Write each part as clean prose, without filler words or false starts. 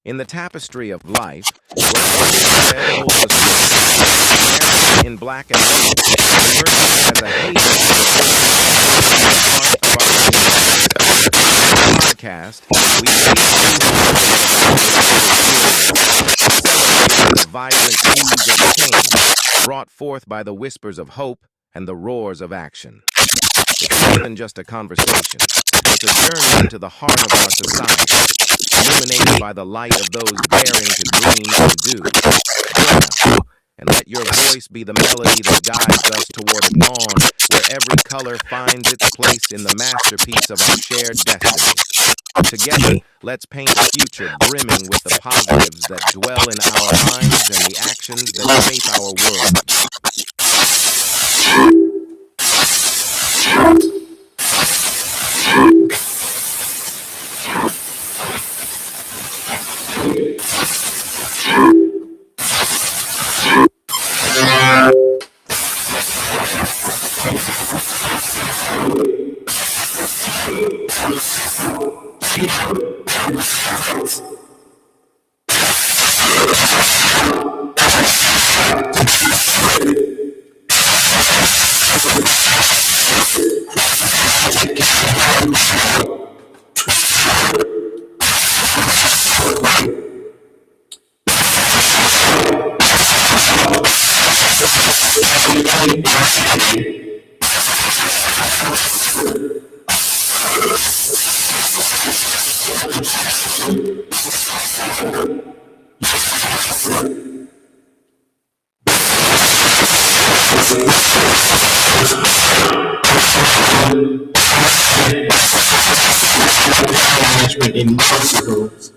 In the tapestry of life, where every thread holds a story, in black and white, the earth has a haven for the podcast. We celebrate the vibrant hues of change brought forth by the whispers of hope and the roars of action. It's more than just a conversation. It's a journey into the heart of our society, illuminated by the light of those daring to dream and do. Join us, and let your voice be the melody that guides us toward a dawn where every color finds its place in the masterpiece of our shared destiny. Together, let's paint a future brimming with the positives that dwell in our minds and the actions that shape our world. Management in hospitals.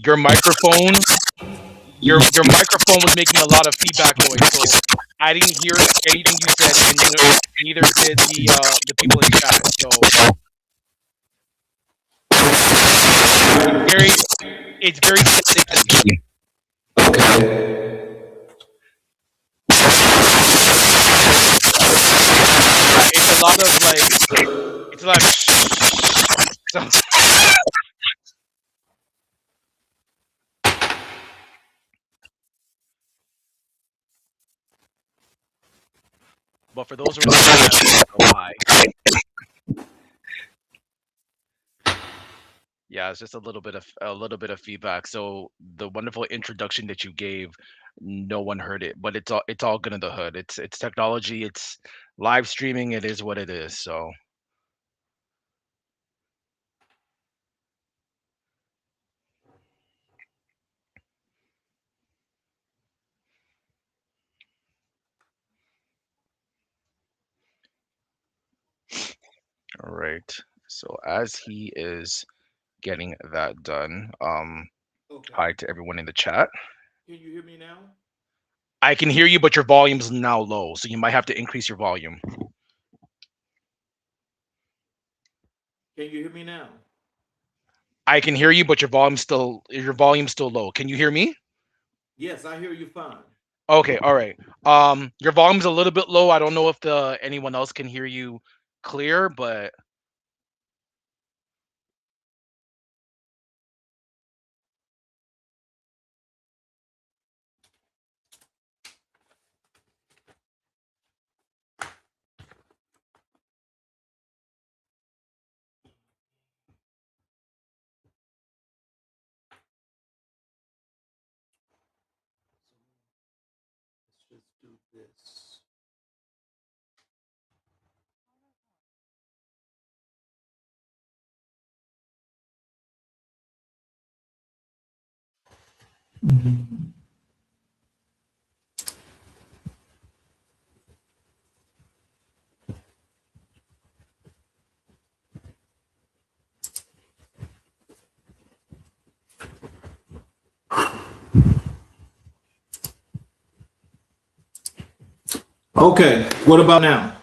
Your microphone was making a lot of feedback noise. So I didn't hear anything you said, and neither did the people in chat. So it's very it's very staticky. Okay. Yeah, it's a lot of like it's a lot of so, but for those who are in the chat, we don't know why. Yeah, it's just a little bit of feedback. So the wonderful introduction that you gave, no one heard it, but it's all good in the hood. It's technology, it's live streaming, it is what it is. So all right. So as he is getting that done, Okay. hi to everyone in the chat. Can you hear me now? I can hear you, but your volume's now low, so you might have to increase your volume. Can you hear me now? I can hear you, but your volume's still low. Can you hear me? Yes, I hear you fine. Okay, all right. Your volume's a little bit low. I don't know if the anyone else can hear you clear, but Let's just do this. Okay, what about now?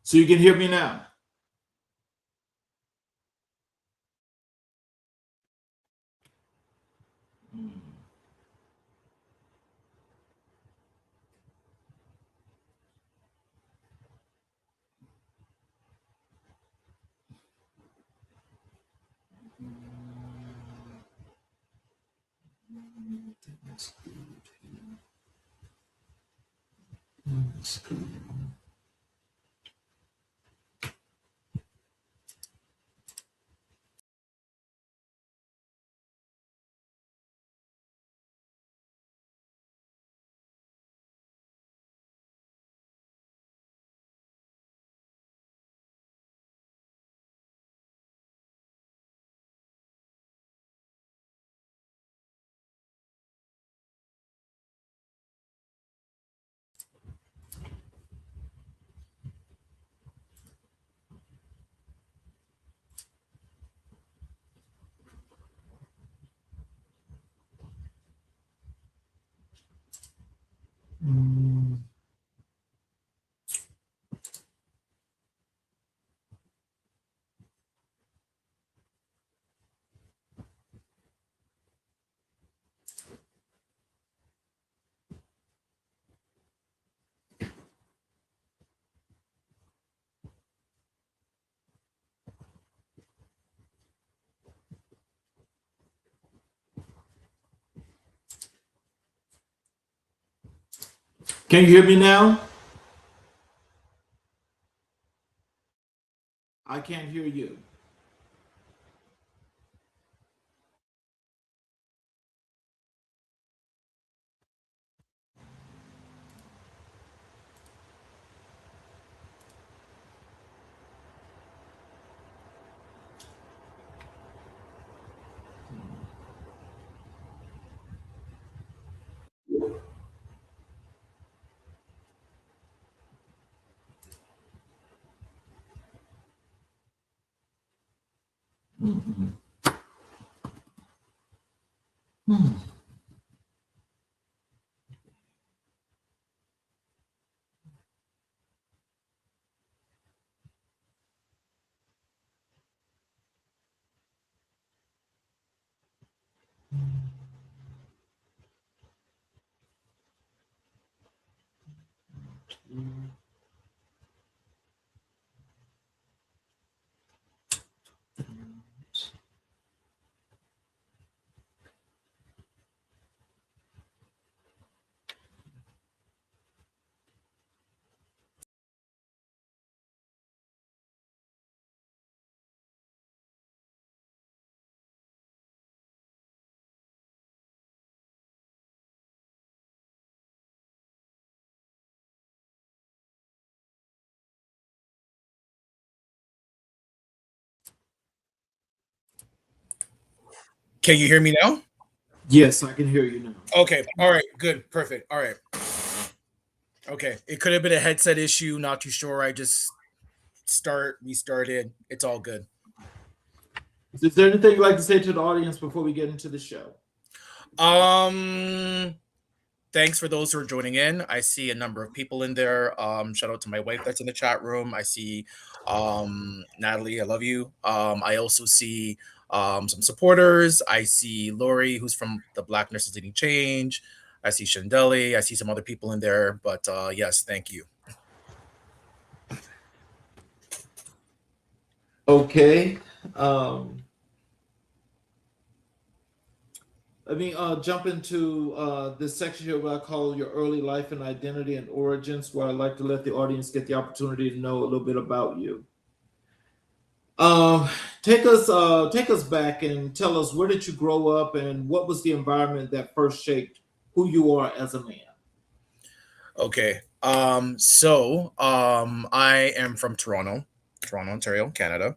So you can hear me now? Can you hear me now? I can't hear you. Mhm. Hmm. Can you hear me now? Yes, I can hear you now. Okay. All right. Good. Perfect. All right. Okay. It could have been a headset issue. Not too sure. I just restarted. It's all good. Is there anything you'd like to say to the audience before we get into the show? Um. Thanks for those who are joining in. I see a number of people in there. Shout out to my wife that's in the chat room. I see Natalie, I love you. I also see some supporters. I see Lori, who's from the Black Nurses Leading Change. I see Shandeli. I see some other people in there. But yes, thank you. Okay. Let me jump into this section here, what I call your early life and identity and origins, where I'd like to let the audience get the opportunity to know a little bit about you. Um, take us back and tell us, where did you grow up and what was the environment that first shaped who you are as a man? Okay. I am from Toronto, Ontario, Canada.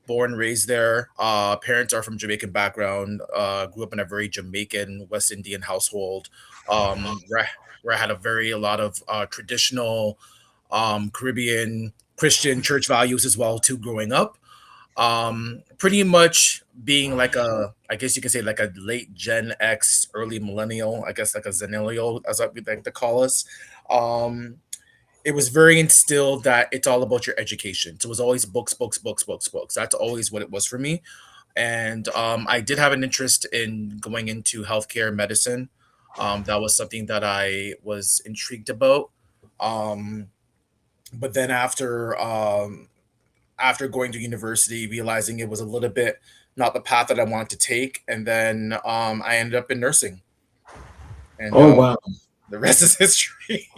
Born, raised there. Parents are from Jamaican background. Grew up in a very Jamaican West Indian household, where I had a lot of traditional Caribbean Christian church values as well too growing up. Pretty much being like I guess you can say like a late Gen X, early millennial, I guess like a zennial, as we like to call us. Um, it was very instilled that it's all about your education. So it was always books, books, books, books, books. That's always what it was for me. And I did have an interest in going into healthcare medicine. That was something that I was intrigued about. Um, but then after going to university, realizing it was a little bit not the path that I wanted to take, and then I ended up in nursing, and Oh, wow. the rest is history.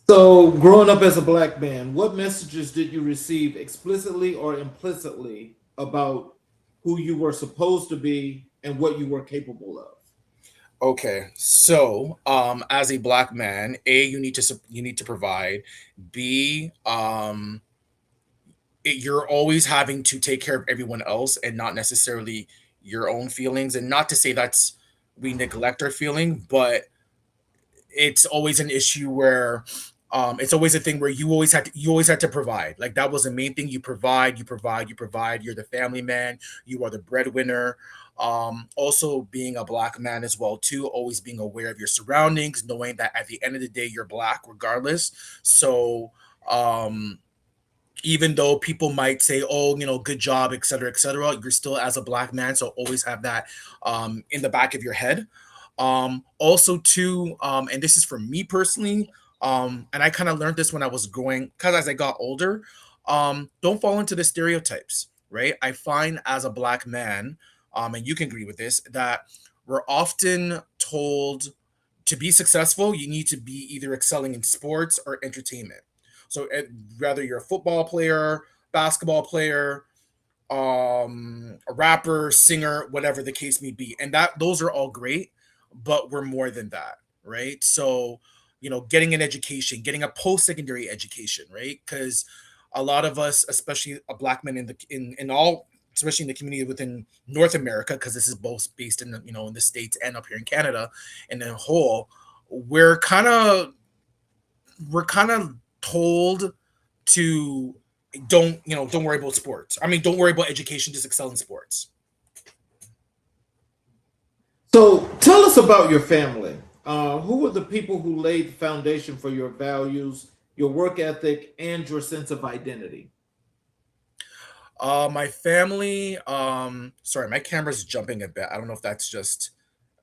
So, growing up as a black man, what messages did you receive explicitly or implicitly about who you were supposed to be and what you were capable of? Okay, so as a black man, a you need to provide. B you're always having to take care of everyone else and not necessarily your own feelings. And not to say that's we neglect our feeling, but it's always an issue where it's always a thing where you always had to provide. Like that was the main thing. You provide, you provide, you provide. You're the family man. You are the breadwinner. Also being a black man as well too. Always being aware of your surroundings, knowing that at the end of the day you're black regardless. So um, even though people might say, "Oh, good job," et cetera, you're still as a black man. So always have that in the back of your head. Also, too, and this is for me personally, and I kind of learned this when I was growing, because as I got older, don't fall into the stereotypes, right? I find as a black man, and you can agree with this, that we're often told to be successful, you need to be either excelling in sports or entertainment. So whether you're a football player, basketball player, a rapper, singer, whatever the case may be, and that those are all great, but we're more than that, right? So getting an education, getting a post-secondary education, right? Because a lot of us, especially a black men in all, especially in the community within North America, because this is both based in in the States and up here in Canada, and in a whole, we're kind of told to don't worry about sports. I mean, don't worry about education, just excel in sports. So tell us about your family. Who were the people who laid the foundation for your values, your work ethic, and your sense of identity? My family, sorry, my camera's jumping a bit. I don't know if that's just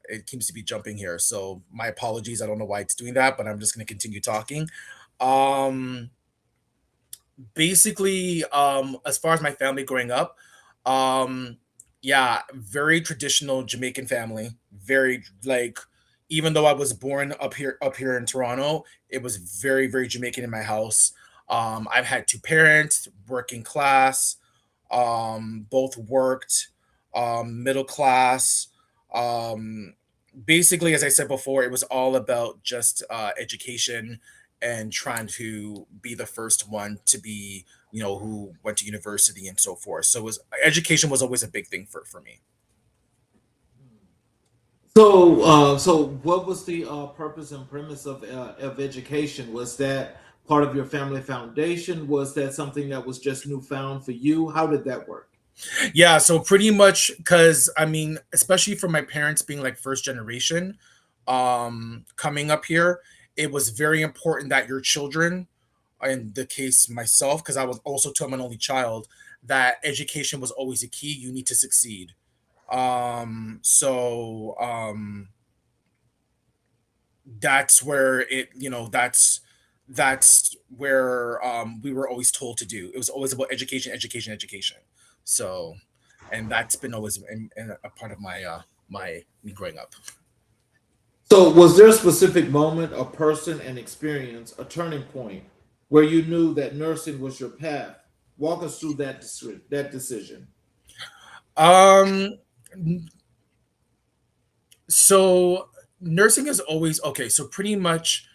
it seems to be jumping here. So my apologies. I don't know why it's doing that, but I'm just going to continue talking. Um, Basically, as far as my family growing up, um, yeah, very traditional Jamaican family. Very like, even though I was born up here in Toronto, it was very Jamaican in my house. I've had two parents, working class, both worked, middle class. Um, Basically, as I said before, it was all about just education and trying to be the first one to be, who went to university and so forth. So it was education was always a big thing for me. So what was the purpose and premise of education? Was that part of your family foundation? Was that something that was just newfound for you? How did that work? Yeah, so pretty much because I mean, especially for my parents being like first generation, coming up here, it was very important that your children, in the case myself, because I was also too, I'm an only child, that education was always a key. You need to succeed. That's where that's where we were always told to do. It was always about education, education, education. So, and that's been always in a part of my me growing up. So was there a specific moment, a person, an experience, a turning point where you knew that nursing was your path? Walk us through that decision. Um, so nursing is always okay. So pretty much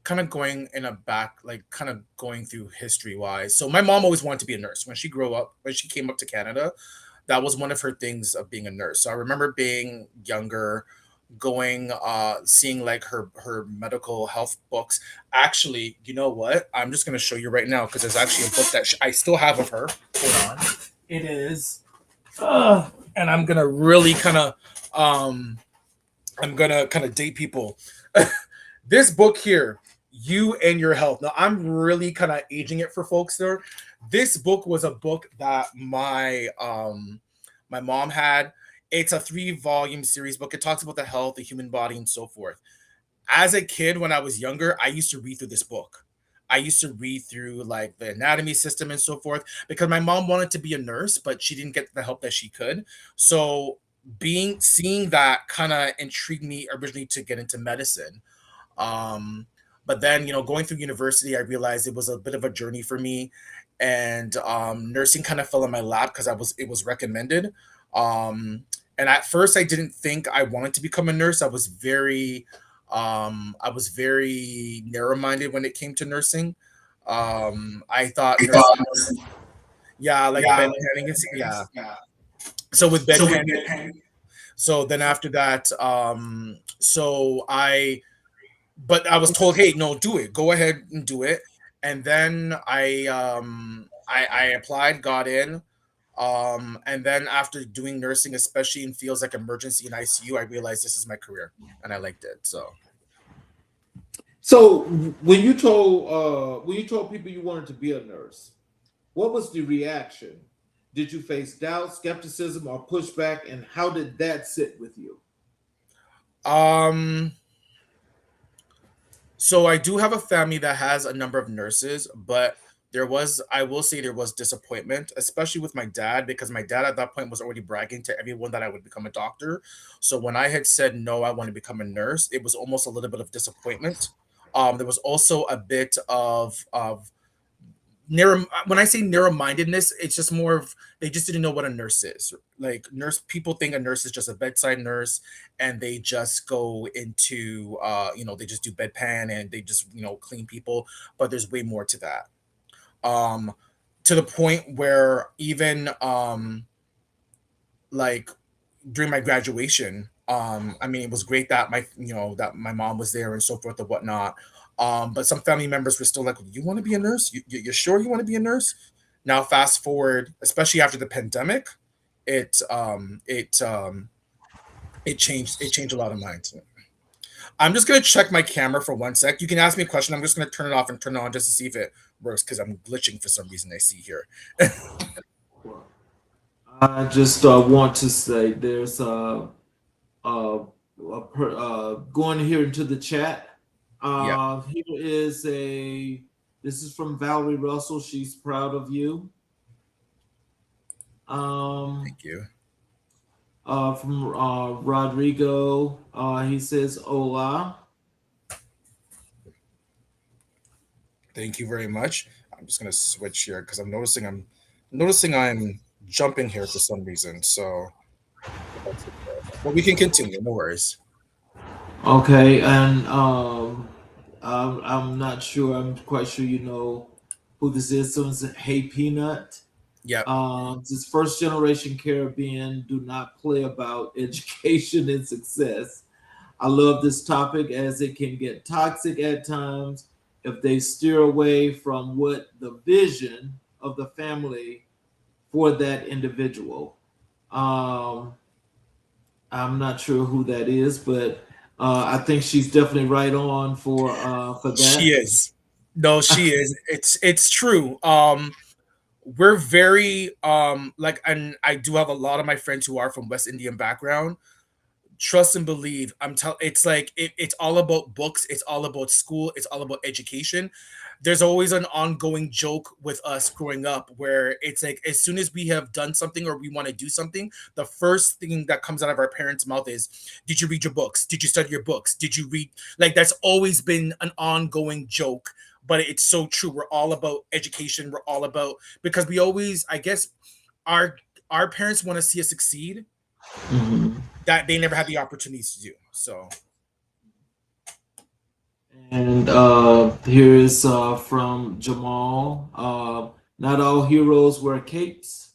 kind of going in a back, like kind of going through history wise. So my mom always wanted to be a nurse when she grew up, when she came up to Canada. That was one of her things of being a nurse. So I remember being younger, going seeing like her medical health books. Actually, you know what? I'm just going to show you right now because there's actually a book that I still have of her. Hold on. It is and I'm going to really kind of um I'm going to kind of date people. This book here, You and Your Health. Now, I'm really kind of aging it for folks there. This book was a book that my mom had. It's a 3 volume series book. It talks about the health, the human body, and so forth. As a kid, when I was younger, I used to read through this book. I used to read through like the anatomy system and so forth because my mom wanted to be a nurse, but she didn't get the help that she could. So being seeing that kind of intrigued me originally to get into medicine. um, but then, going through university, I realized it was a bit of a journey for me, and nursing kind of fell in my lap because it was recommended. And at first, I didn't think I wanted to become a nurse. I was very narrow-minded when it came to nursing. I thought nursing, yeah, like bedpanning, yeah. So with bedpanning, so then after that, but I was told, hey, no, do it. Go ahead and do it. And then I applied, got in. And then after doing nursing, especially in fields like emergency and ICU, I realized this is my career and I liked it. So So when you told people you wanted to be a nurse, what was the reaction? Did you face doubt, skepticism, or pushback, and how did that sit with you? um So I do have a family that has a number of nurses, but I will say there was disappointment, especially with my dad, because my dad at that point was already bragging to everyone that I would become a doctor. So when I had said no, I want to become a nurse, it was almost a little bit of disappointment. There was also a bit of narrow. When I say narrow-mindedness, it's just more of they just didn't know what a nurse is. Like nurse people think a nurse is just a bedside nurse, and they just go into they just do bedpan and they just clean people, but there's way more to that. um to the point where even like during my graduation, I mean, it was great that my mom was there and so forth and whatnot. But some family members were still like, you want to be a nurse? You're sure you want to be a nurse? Now, fast forward, especially after the pandemic, it um, it um, it changed a lot of minds. I'm just gonna check my camera for 1 sec. You can ask me a question. I'm just gonna turn it off and turn it on just to see if it works because I'm glitching for some reason. I see here. Well, I just want to say there's going here into the chat. Yeah, Here is this is from Valerie Russell. She's proud of you. Um, thank you. from Rodrigo, he says hola. Thank you very much. I'm just gonna switch here because I'm noticing I'm jumping here for some reason. So, but we can continue. No worries. Okay, and I'm not sure. I'm quite sure you know who this is. Someone said, "Hey, Peanut." Yep. This first generation Caribbean do not play about education and success. I love this topic as it can get toxic at times if they steer away from what the vision of the family for that individual. Um, I'm not sure who that is, but I think she's definitely right on for She that. is. No, she is. It's true. We're very like, and I do have a lot of my friends who are from West Indian background. Trust and believe. It's like it's all about books, it's all about school, it's all about education. There's always an ongoing joke with us growing up where it's like as soon as we have done something or we want to do something, the first thing that comes out of our parents' mouth is, did you read your books? Did you study your books? Did you read? Like that's always been an ongoing joke, but it's so true. We're all about education. We're all about, because we always, I guess, our our parents want to see us succeed, Mhm. that they never had the opportunities to do. So And here is from Jamal. Not all heroes wear capes.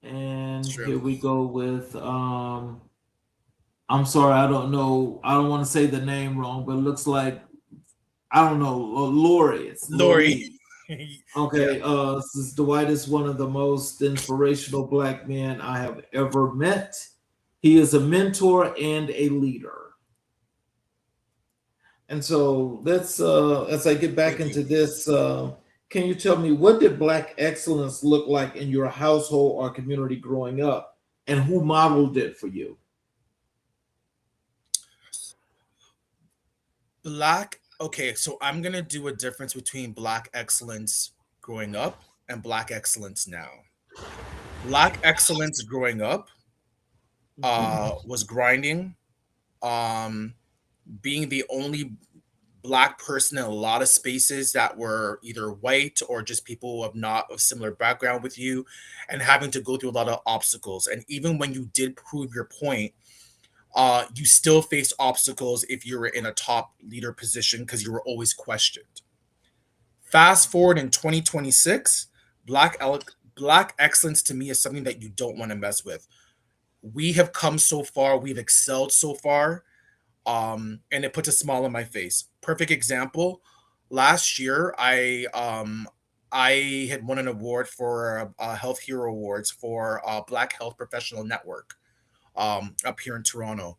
it's And true. here we go with I'm sorry, I don't know. I don't want to say the name wrong, but it looks like I don't know. Lori. It's Lori. Lori. Yeah. Okay. Since Dwight is one of the most inspirational black men I have ever met. He is a mentor and a leader. And so let's as I get back Thank you. into this, can you tell me what did black excellence look like in your household or community growing up, and who modeled it for you? Black. Okay, so I'm gonna do a difference between black excellence growing up and black excellence now. Black excellence growing up Mhm. was grinding, um, being the only black person in a lot of spaces that were either white or just people of not of similar background with you, and having to go through a lot of obstacles. And even when you did prove your point, you still faced obstacles if you were in a top leader position because you were always questioned. Fast forward in 2026, black excellence to me is something that you don't want to mess with. We have come so far, we've excelled so far, and it puts a smile on my face. Perfect example. Last year, I had won an award for Health Hero Awards for Black Health Professional Network up here in Toronto.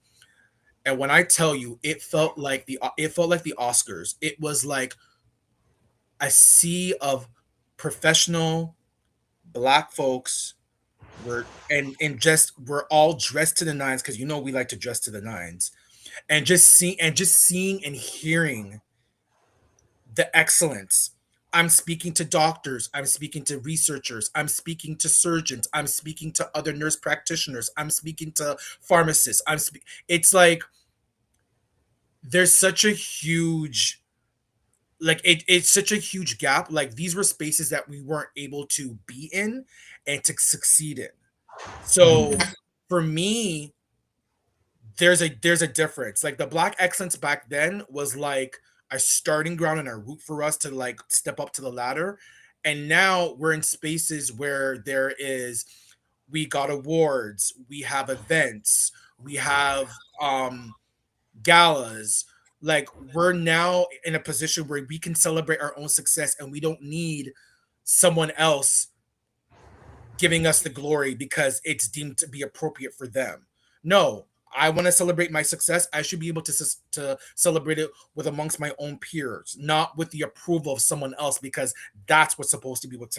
And when I tell you, it felt like the Oscars. It was like a sea of professional black folks and just we're all dressed to the nines because we like to dress to the nines, and just seeing and hearing the excellence. I'm speaking to doctors, I'm speaking to researchers, I'm speaking to surgeons, I'm speaking to other nurse practitioners, I'm speaking to pharmacists. It's like there's such a huge, it's such a huge gap. Like these were spaces that we weren't able to be in and to succeed in. So for me, there's a difference. Like the black excellence back then was like a starting ground and a route for us to like step up to the ladder. And now we're in spaces where we got awards, we have events, we have galas. Like we're now in a position where we can celebrate our own success and we don't need someone else giving us the glory because it's deemed to be appropriate for them. No, I want to celebrate my success. I should be able to celebrate it with amongst my own peers, not with the approval of someone else, because that's what's supposed to be what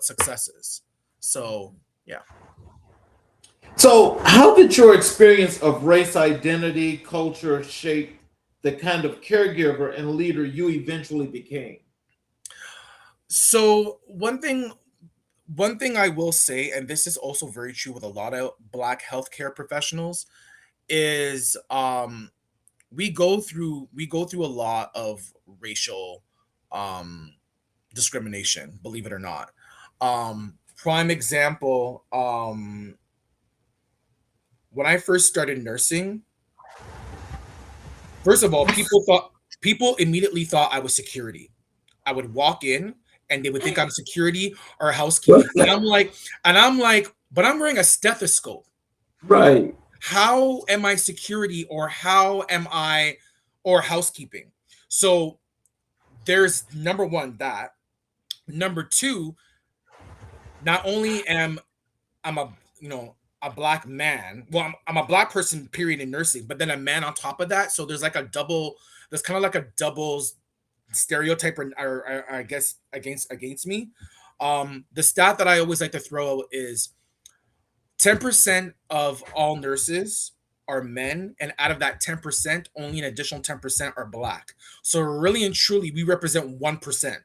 success is. So yeah. So, how did your experience of race identity, culture shape the kind of caregiver and leader you eventually became? So one thing I will say, and this is also very true with a lot of Black healthcare professionals, is we go through a lot of racial um discrimination, believe it or not. Prime example, when I first started nursing, first of all, people immediately thought I was security. I would walk in and they would think I'm security or housekeeping. And I'm like, but I'm wearing a stethoscope. Right. How am I security, or how am I, or housekeeping? So there's number one, that. Number two, not only am I'm a a black man. Well, I'm a black person, period, in nursing, but then a man on top of that. So there's like a double. There's kind of like a double stereotype, or I guess against me. The stat that I always like to throw out is 10% of all nurses are men, and out of that 10%, only an additional 10% are black. So really and truly, we represent 1%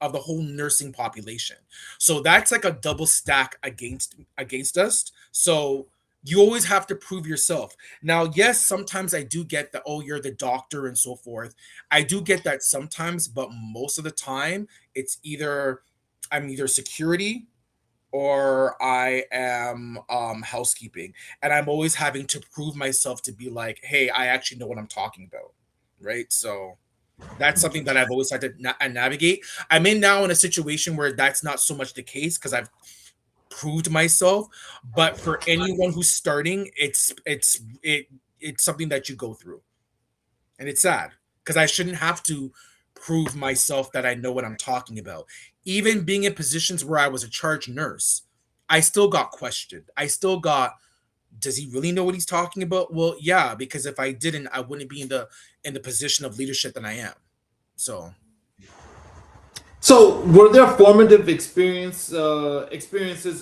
of the whole nursing population. So that's like a double stack against us. So you always have to prove yourself. Now, yes, sometimes I do get the, oh, you're the doctor and so forth. I do get that sometimes, but most of the time it's either I'm either security or I am housekeeping. And I'm always having to prove myself to be like, hey, I actually know what I'm talking about. Right. So that's something that I've always had to navigate. I'm in now in a situation where that's not so much the case because I've proved myself. But for anyone who's starting, it's something that you go through, and it's sad because I shouldn't have to prove myself that I know what I'm talking about. Even being in positions where I was a charge nurse, I still got questioned. I still got, does he really know what he's talking about? Well, yeah, because if I didn't, I wouldn't be in the position of leadership that I am. So, So, were there formative experiences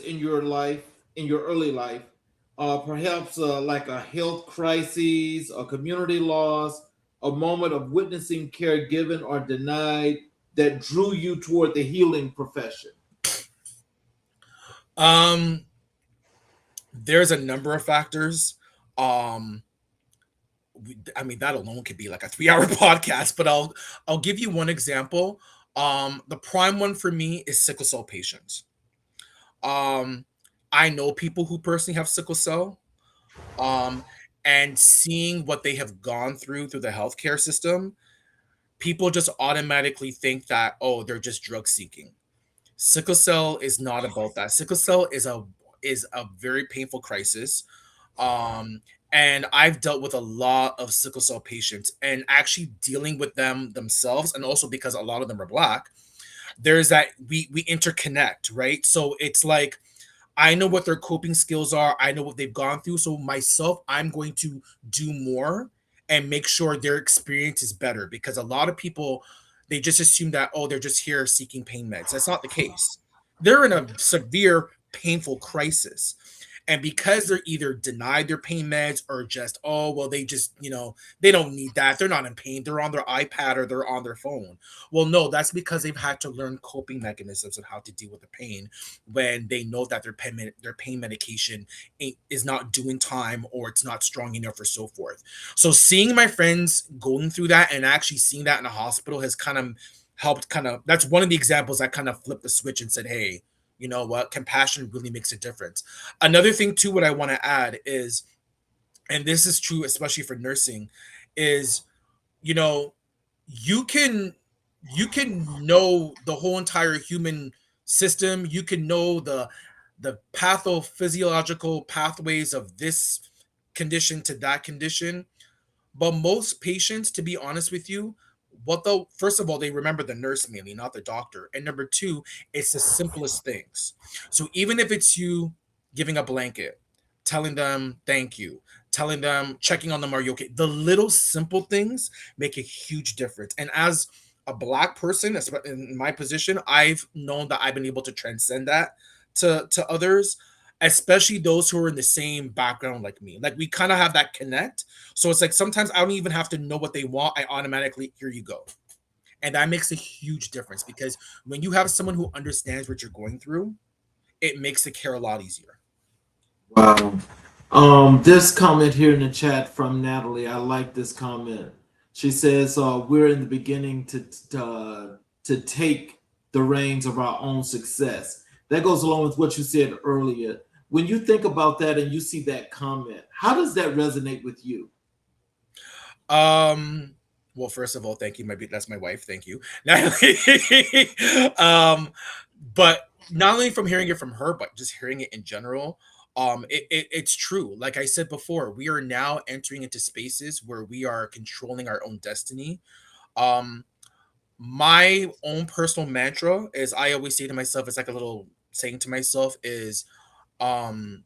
in your life, in your early life, perhaps like a health crisis, a community loss, a moment of witnessing care given or denied that drew you toward the healing profession? um, there's a number of factors. Um, I mean, that alone could be like a 3-hour podcast, but I'll give you one example. The prime one for me is sickle cell patients. Um, I know people who personally have sickle cell. Um, and seeing what they have gone through the healthcare system, people just automatically think that, oh, they're just drug seeking. Sickle cell is not about that. Sickle cell is a very painful crisis. Um, and I've dealt with a lot of sickle cell patients, and actually dealing with them themselves, and also because a lot of them are black. There's that we interconnect, right? So it's like I know what their coping skills are. I know what they've gone through. So myself, I'm going to do more and make sure their experience is better, because a lot of people, they just assume that, oh, they're just here seeking pain meds. That's not the case. They're in a severe painful crisis. And because they're either denied their pain meds, or just, oh, well, they just, they don't need that. They're not in pain. They're on their iPad or they're on their phone. Well, no, that's because they've had to learn coping mechanisms of how to deal with the pain when they know that their pain medication is not doing time, or it's not strong enough, or so forth. So seeing my friends going through that and actually seeing that in a hospital has kind of helped. That's one of the examples that kind of flipped the switch and said, hey, you know what, compassion really makes a difference. Another thing too, what I want to add is, and this is true especially for nursing, is, you know you can know the whole entire human system. You can know the pathophysiological pathways of this condition to that condition. But most patients, to be honest with you, what the first of all, they remember the nurse mainly, not the doctor. And number two, it's the simplest things. So even if it's you giving a blanket, telling them thank you, telling them, checking on them, are you okay? The little simple things make a huge difference. And as a black person, in my position, I've known that I've been able to transcend that to others, especially those who are in the same background like me. Like we kind of have that connect. So it's like sometimes I don't even have to know what they want. I automatically, here you go. And that makes a huge difference because when you have someone who understands what you're going through, it makes the care a lot easier. Wow. This comment here in the chat from Natalie, I like this comment. She says, "We're in the beginning to take the reins of our own success." That goes along with what you said earlier. When you think about that and you see that comment, how does that resonate with you? Well, first of all, thank you. That's my wife. Thank you. But not only from hearing it from her, but just hearing it in general, it's true. Like I said before, we are now entering into spaces where we are controlling our own destiny. Um, my own personal mantra is I always say to myself, it's like a little saying to myself is, um,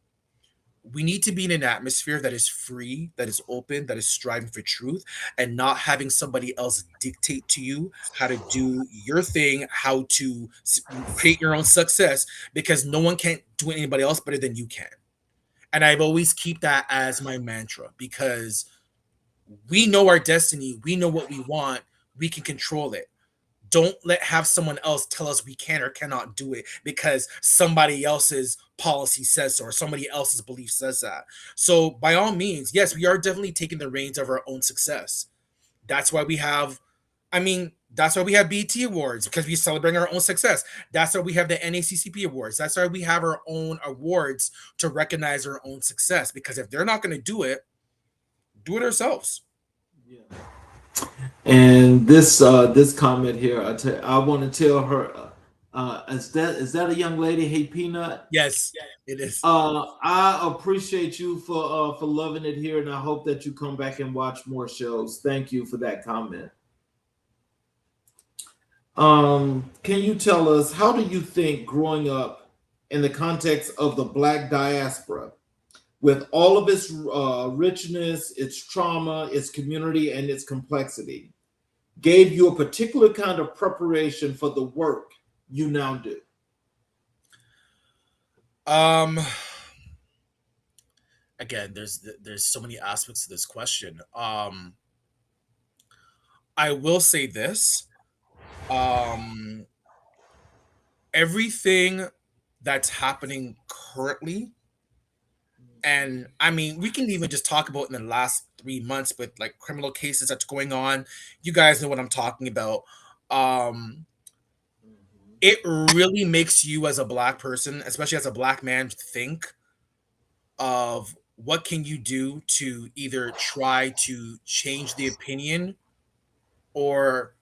we need to be in an atmosphere that is free, that is open, that is striving for truth, and not having somebody else dictate to you how to do your thing, how to create your own success, because no one can do anybody else better than you can. And I've always keep that as my mantra because we know our destiny, we know what we want, we can control it. Don't let have someone else tell us we can or cannot do it because somebody else's policy says so or somebody else's belief says that. So by all means, yes, we are definitely taking the reins of our own success. That's why we have, I mean, that's why we have BT awards because we celebrate our own success. That's why we have the NACCP awards. That's why we have our own awards to recognize our own success. Because if they're not going to do it ourselves. Yeah. And this comment here, I want to tell her, is that a young lady? Hey, Peanut. Yes, it is. I appreciate you for loving it here, and I hope that you come back and watch more shows. Thank you for that comment. Can you tell us how do you think growing up in the context of the Black diaspora, with all of its richness, its trauma, its community, and its complexity, gave you a particular kind of preparation for the work you now do? Again, there's so many aspects to this question. I will say this. Everything that's happening currently, and I mean, we can even just talk about in the last 3 months with like criminal cases that's going on. You guys know what I'm talking about. Um, it really makes you as a black person, especially as a black man, think of what can you do to either try to change the opinion or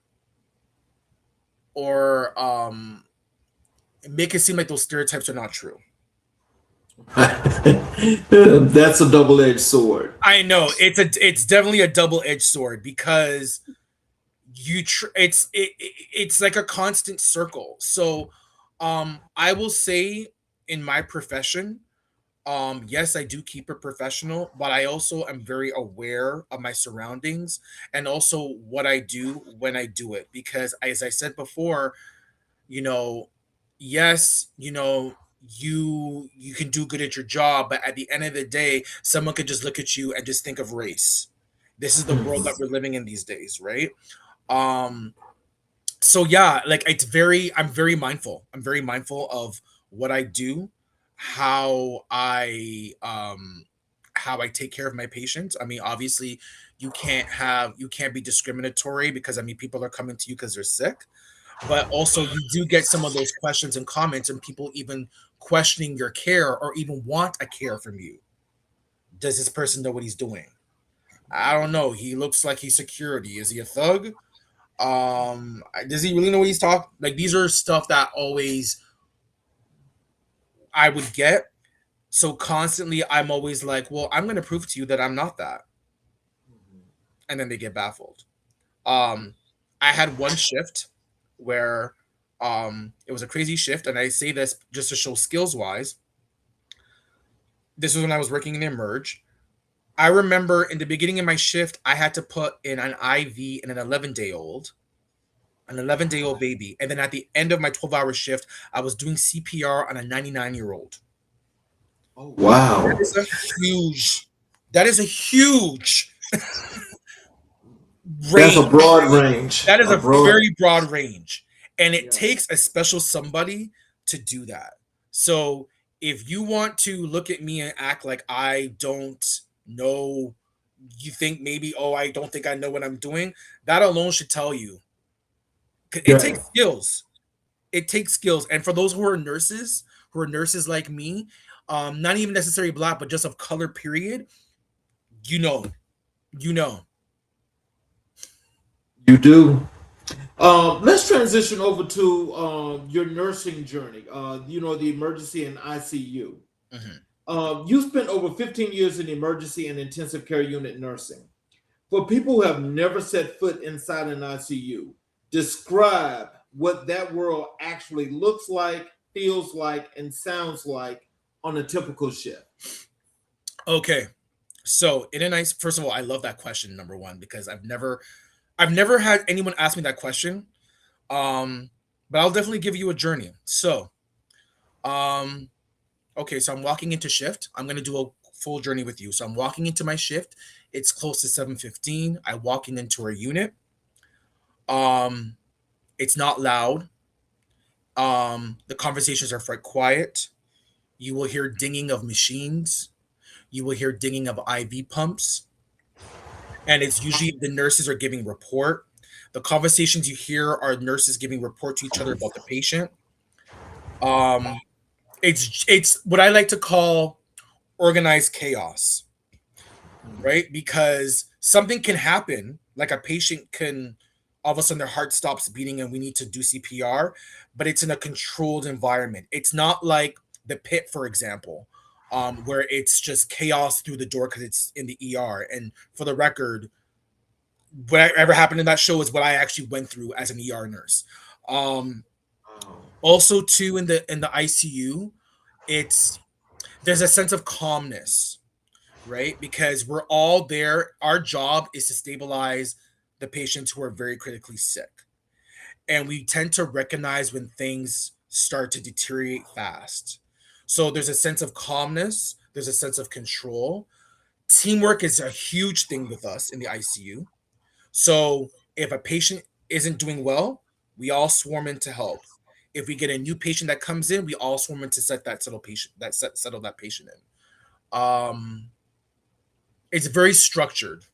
or make it seem like those stereotypes are not true. That's a double-edged sword. I know it's definitely a double-edged sword because it's like a constant circle. So I will say in my profession, yes, I do keep it professional, but I also am very aware of my surroundings and also what I do when I do it because as I said before, you know, yes, you can do good at your job, but at the end of the day, someone could just look at you and just think of race. This is the world that we're living in these days, right? Um so yeah, like I'm very mindful of what I do, how I take care of my patients. I mean, obviously you can't be discriminatory because I mean people are coming to you because they're sick, but also you do get some of those questions and comments and people even questioning your care or even want a care from you. Does this person know what he's doing? I don't know. He looks like he's security. Is he a thug? Does he really know what he's talking? Like these are stuff that always I would get. So constantly I'm always like, well, I'm gonna prove to you that I'm not that. And then they get baffled. Um I had one shift where it was a crazy shift, and I say this just to show skills wise. This was when I was working in Emerge. I remember in the beginning of my shift, I had to put in an IV in an 11-day-old, an 11-day-old baby. And then at the end of my 12-hour shift, I was doing CPR on a 99-year-old. Oh, wow. That is a huge That's a range. broad range. That is a very broad range. And it takes a special somebody to do that. So if you want to look at me and act like I don't know, you think maybe, oh, I don't think I know what I'm doing, that alone should tell you. It takes skills. It takes skills. And for those who are nurses like me, not even necessarily Black, but just of color, period, you know. You do. Let's transition over to your nursing journey. The emergency and ICU. You spent over 15 years in emergency and intensive care unit nursing. For people who have never set foot inside an ICU, describe what that world actually looks like, feels like, and sounds like on a typical shift. Okay. So first of all, I love that question, number one, because I've never had anyone ask me that question. But I'll definitely give you a journey. So, okay, so I'm walking into shift. I'm going to do a full journey with you. So I'm walking into my shift. It's close to 7:15. I walking into our unit. It's not loud. The conversations are quite quiet. You will hear dinging of machines. You will hear dinging of IV pumps. And it's usually the nurses are giving report. The conversations you hear are nurses giving report to each other about the patient. It's what I like to call organized chaos, right? Because something can happen, like a patient can all of a sudden their heart stops beating and we need to do CPR, but it's in a controlled environment. It's not like the pit, for example, where it's just chaos through the door because it's in the ER. And for the record, whatever happened in that show is what I actually went through as an ER nurse. Also, too, in the ICU, there's a sense of calmness, right? Because we're all there. Our job is to stabilize the patients who are very critically sick. And we tend to recognize when things start to deteriorate fast. So there's a sense of calmness, there's a sense of control. Teamwork is a huge thing with us in the ICU. So if a patient isn't doing well, we all swarm in to help. If we get a new patient that comes in, we all swarm in to settle that patient in. It's very structured.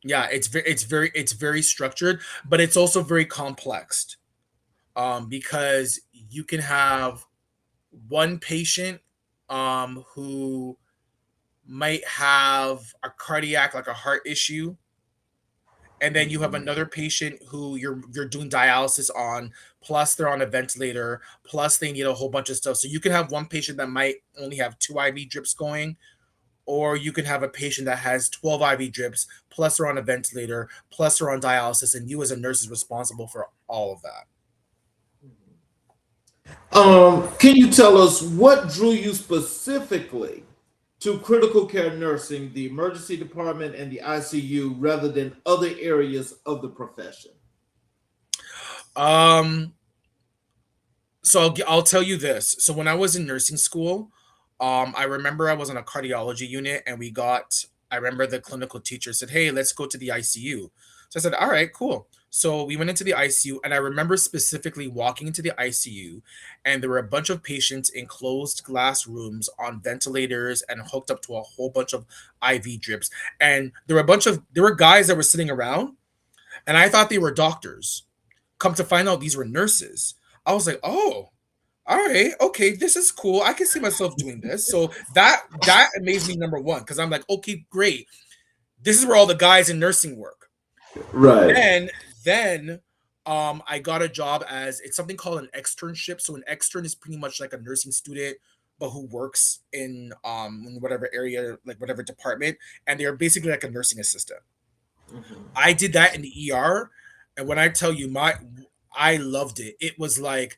It's very structured, but it's also very complex. Because you can have one patient who might have a cardiac, like a heart issue, and then you have another patient who you're doing dialysis on, plus they're on a ventilator, plus they need a whole bunch of stuff. So you can have one patient that might only have 2 IV drips going, or you can have a patient that has 12 IV drips, plus they're on a ventilator, plus they're on dialysis, and you as a nurse is responsible for all of that. Can you tell us what drew you specifically to critical care nursing, the emergency department, and the ICU rather than other areas of the profession? So I'll tell you this. So when I was in nursing school, I remember I was on a cardiology unit, and I remember the clinical teacher said, "Hey, let's go to the ICU." So I said, "All right, cool." So we went into the ICU, and I remember specifically walking into the ICU, and there were a bunch of patients in closed glass rooms on ventilators and hooked up to a whole bunch of IV drips. And there were guys that were sitting around, and I thought they were doctors. Come to find out, these were nurses. I was like, "Oh, all right, okay, this is cool. I can see myself doing this." So that amazed me, number one, because I'm like, okay, great. This is where all the guys in nursing work. Right. And then I got a job it's something called an externship. So an extern is pretty much like a nursing student, but who works in whatever area, like whatever department, and they're basically like a nursing assistant. I did that in the ER, and when I tell you I loved it. It was like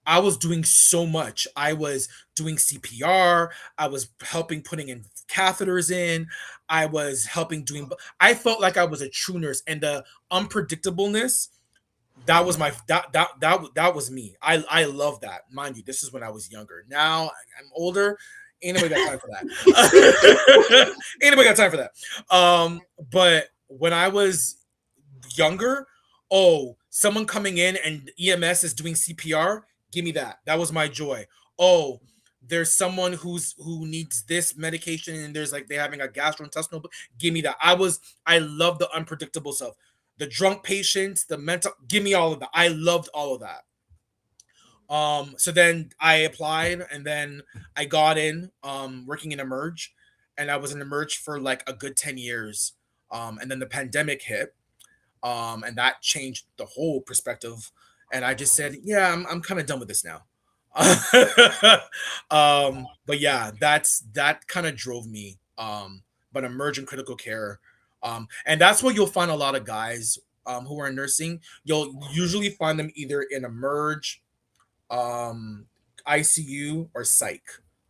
I was doing so much. I was doing CPR. I was helping putting in catheters in. I was helping doing. I felt like I was a true nurse, and the unpredictableness that was my that was me. I love that. Mind you, this is when I was younger. Now I'm older. Ain't nobody got time for that. Ain't nobody got time for that. But when I was younger, oh, someone coming in and EMS is doing CPR, give me that. That was my joy. Oh, there's someone who needs this medication and there's like they having a gastrointestinal. Give me that. I love the unpredictable stuff. The drunk patients, the mental. Give me all of that. I loved all of that. So then I applied and then I got in working in Emerge, and I was in Emerge for like a good 10 years. And then the pandemic hit, and that changed the whole perspective. And I just said, yeah, I'm kind of done with this now. But yeah, that kind of drove me. But emergent critical care, and that's where you'll find a lot of guys who are in nursing. You'll usually find them either in emerge, um, ICU, or psych.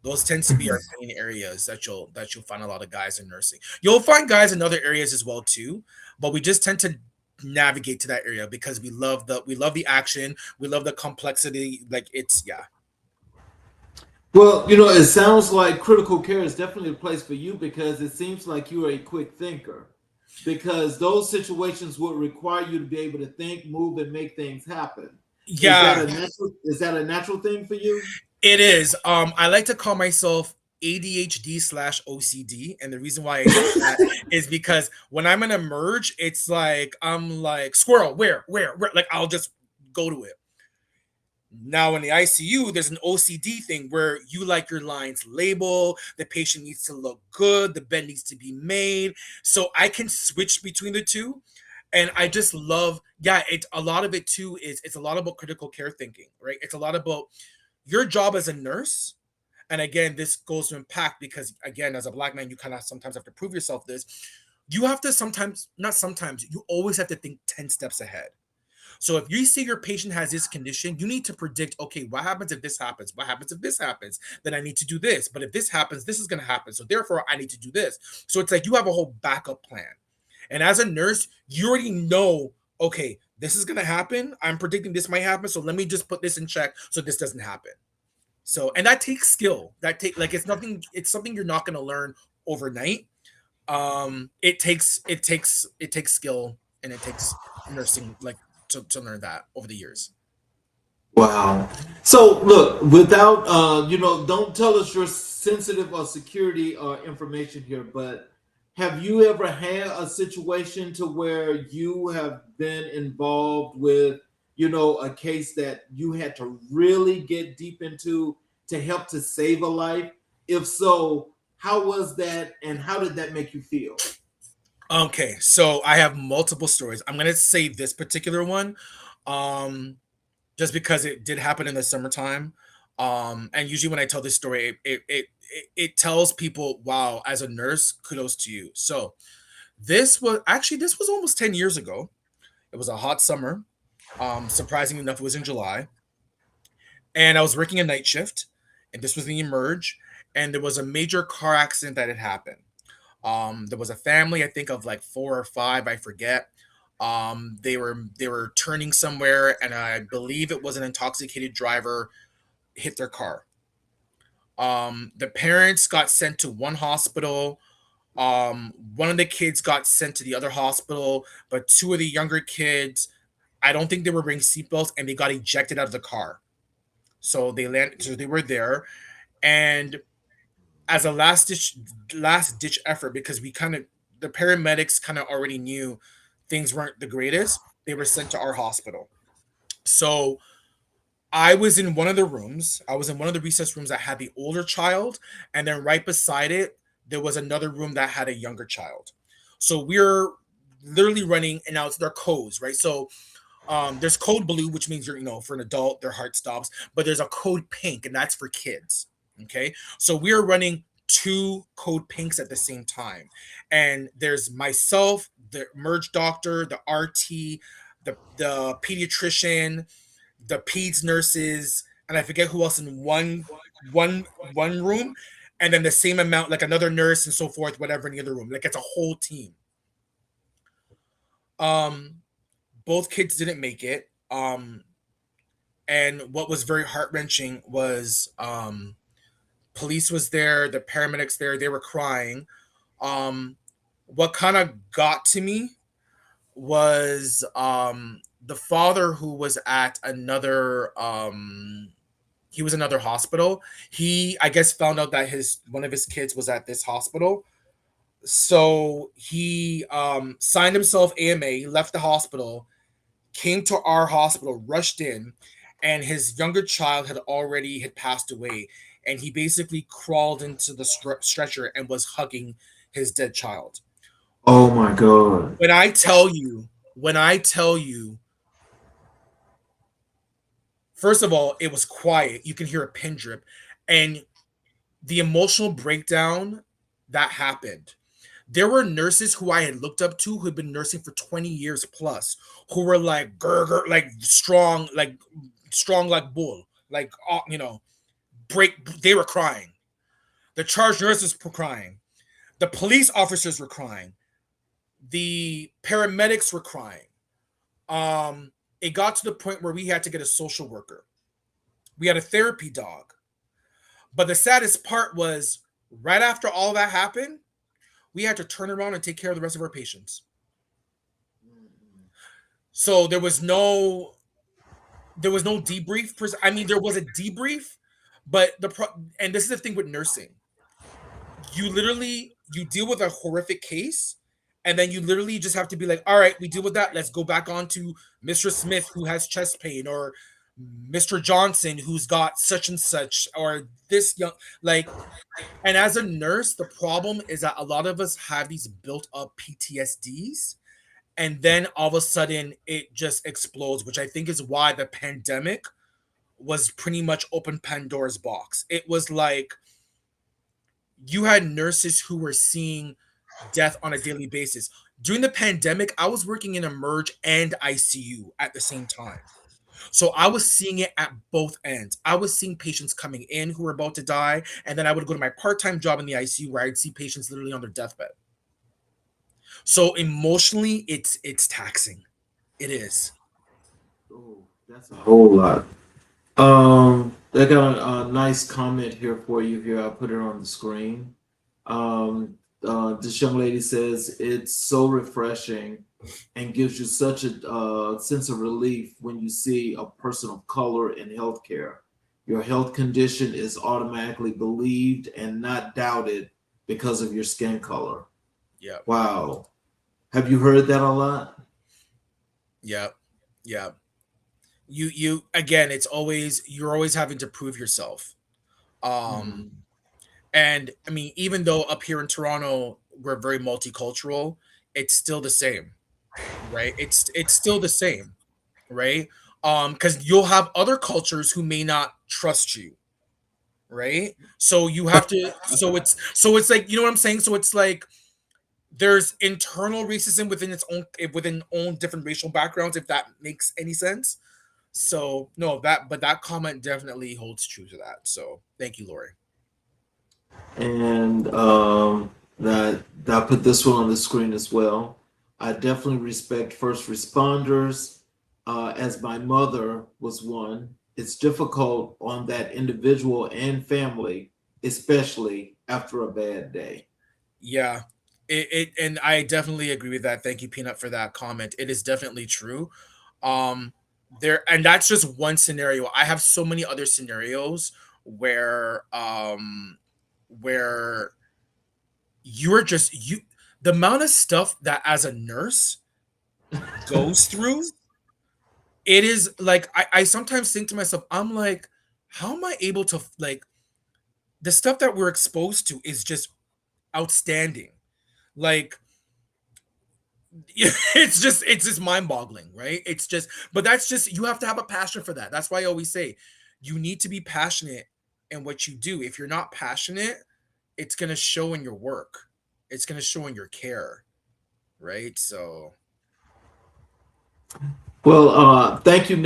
Those tend to be our main areas that you'll find a lot of guys in nursing. You'll find guys in other areas as well too, but we just tend to navigate to that area because we love the action, we love the complexity. Like it's yeah. Well, it sounds like critical care is definitely a place for you because it seems like you are a quick thinker. Because those situations would require you to be able to think, move, and make things happen. Yeah, Is that a natural thing for you? it is. I like to call myself ADHD slash OCD, and the reason why I say that is because when I'm in a merge, it's like I'm like squirrel, where, like I'll just go to it. Now in the ICU, there's an OCD thing where you like your lines labeled, the patient needs to look good, the bed needs to be made. So I can switch between the two. And I just love, yeah, it's a lot of it too is it's a lot about critical care thinking, right? It's a lot about your job as a nurse. And again, this goes to impact because again, as a black man, you kind of sometimes have to prove yourself this. You have to sometimes, not sometimes, you always have to think 10 steps ahead. So if you see your patient has this condition, you need to predict, okay, what happens if this happens? What happens if this happens? Then I need to do this. But if this happens, this is going to happen. So therefore, I need to do this. So it's like you have a whole backup plan. And as a nurse, you already know, okay, this is going to happen. I'm predicting this might happen. So let me just put this in check so this doesn't happen. So, and that takes skill. It's something you're not going to learn overnight. It takes skill, and it takes nursing like to learn that over the years. Wow. So look, without don't tell us your sensitive or security information here, but have you ever had a situation to where you have been involved with, a case that you had to really get deep into to help to save a life? If so, how was that and how did that make you feel? Okay, so I have multiple stories. I'm gonna save this particular one, um, just because it did happen in the summertime. And usually when I tell this story, it tells people, wow, as a nurse, kudos to you. So this was almost 10 years ago. It was a hot summer. Surprisingly enough, it was in July, and I was working a night shift, and this was the emerge, and there was a major car accident that had happened. There was a family, I think of like four or five, I forget. They were turning somewhere, and I believe it was an intoxicated driver hit their car. The parents got sent to one hospital. One of the kids got sent to the other hospital, but two of the younger kids, I don't think they were wearing seatbelts, and they got ejected out of the car. So they landed. So they were there, and as a last ditch effort, because the paramedics kind of already knew things weren't the greatest, they were sent to our hospital. So I was in one of the rooms. I was in one of the recess rooms that had the older child, and then right beside it, there was another room that had a younger child. So we're literally running, and now it's their codes, right? So there's code blue, which means for an adult, their heart stops, but there's a code pink, and that's for kids. Okay, so we're running two code pinks at the same time. And there's myself, the merge doctor, the RT, the pediatrician, the peds nurses, and I forget who else in one room, and then the same amount, like another nurse and so forth, whatever in the other room. Like it's a whole team. Um, both kids didn't make it. And what was very heart wrenching was police was there, the paramedics there, they were crying. What kind of got to me was the father who was at another he was another hospital. He, I guess, found out that his one of his kids was at this hospital. So he signed himself AMA, he left the hospital, came to our hospital, rushed in, and his younger child had passed away, and he basically crawled into the stretcher and was hugging his dead child. Oh my God. When I tell you, first of all, it was quiet. You can hear a pin drip, and the emotional breakdown that happened. There were nurses who I had looked up to who had been nursing for 20 years plus, who were like gurgur, like strong like bull, like they were crying. The charge nurses were crying. The police officers were crying. The paramedics were crying. It got to the point where we had to get a social worker. We had a therapy dog. But the saddest part was right after all that happened, we had to turn around and take care of the rest of our patients. So there was no debrief. I mean, there was a debrief, but and this is the thing with nursing. You deal with a horrific case, and then you literally just have to be like, all right, we deal with that. Let's go back on to Mr. Smith, who has chest pain, or Mr. Johnson, who's got such and such, or this young, like, and as a nurse, the problem is that a lot of us have these built up PTSDs, and then all of a sudden it just explodes, which I think is why the pandemic was pretty much open Pandora's box. It was like you had nurses who were seeing death on a daily basis. During the pandemic, I was working in emerge and ICU at the same time. So I was seeing it at both ends. I was seeing patients coming in who were about to die, and then I would go to my part-time job in the ICU where I'd see patients literally on their deathbed. So emotionally, it's taxing. It is. Oh, that's a whole lot. I got a nice comment here for you. Here, I'll put it on the screen. This young lady says it's so refreshing and gives you such a sense of relief when you see a person of color in healthcare. Your health condition is automatically believed and not doubted because of your skin color. Yeah. Wow. Have you heard that a lot? Yeah. Yeah. You again, you're always having to prove yourself. And I mean, even though up here in Toronto we're very multicultural, it's still the same, right? It's still the same, right? Because you'll have other cultures who may not trust you, right? So you have to. So it's like, you know what I'm saying. So it's like there's internal racism within own different racial backgrounds, if that makes any sense. So no, that comment definitely holds true to that. So thank you, Lori. And that I put this one on the screen as well. I definitely respect first responders. As my mother was one, it's difficult on that individual and family, especially after a bad day. Yeah, and I definitely agree with that. Thank you, Peanut, for that comment. It is definitely true. Um, and that's just one scenario. I have so many other scenarios where the amount of stuff that as a nurse goes through, it is like I sometimes think to myself, I'm like, how am I able to, like, the stuff that we're exposed to is just outstanding. Like it's just mind-boggling, right? But that's just, you have to have a passion for that. That's why I always say you need to be passionate in what you do. If you're not passionate, it's gonna show in your work. It's gonna show in your care, right? So Well, thank you,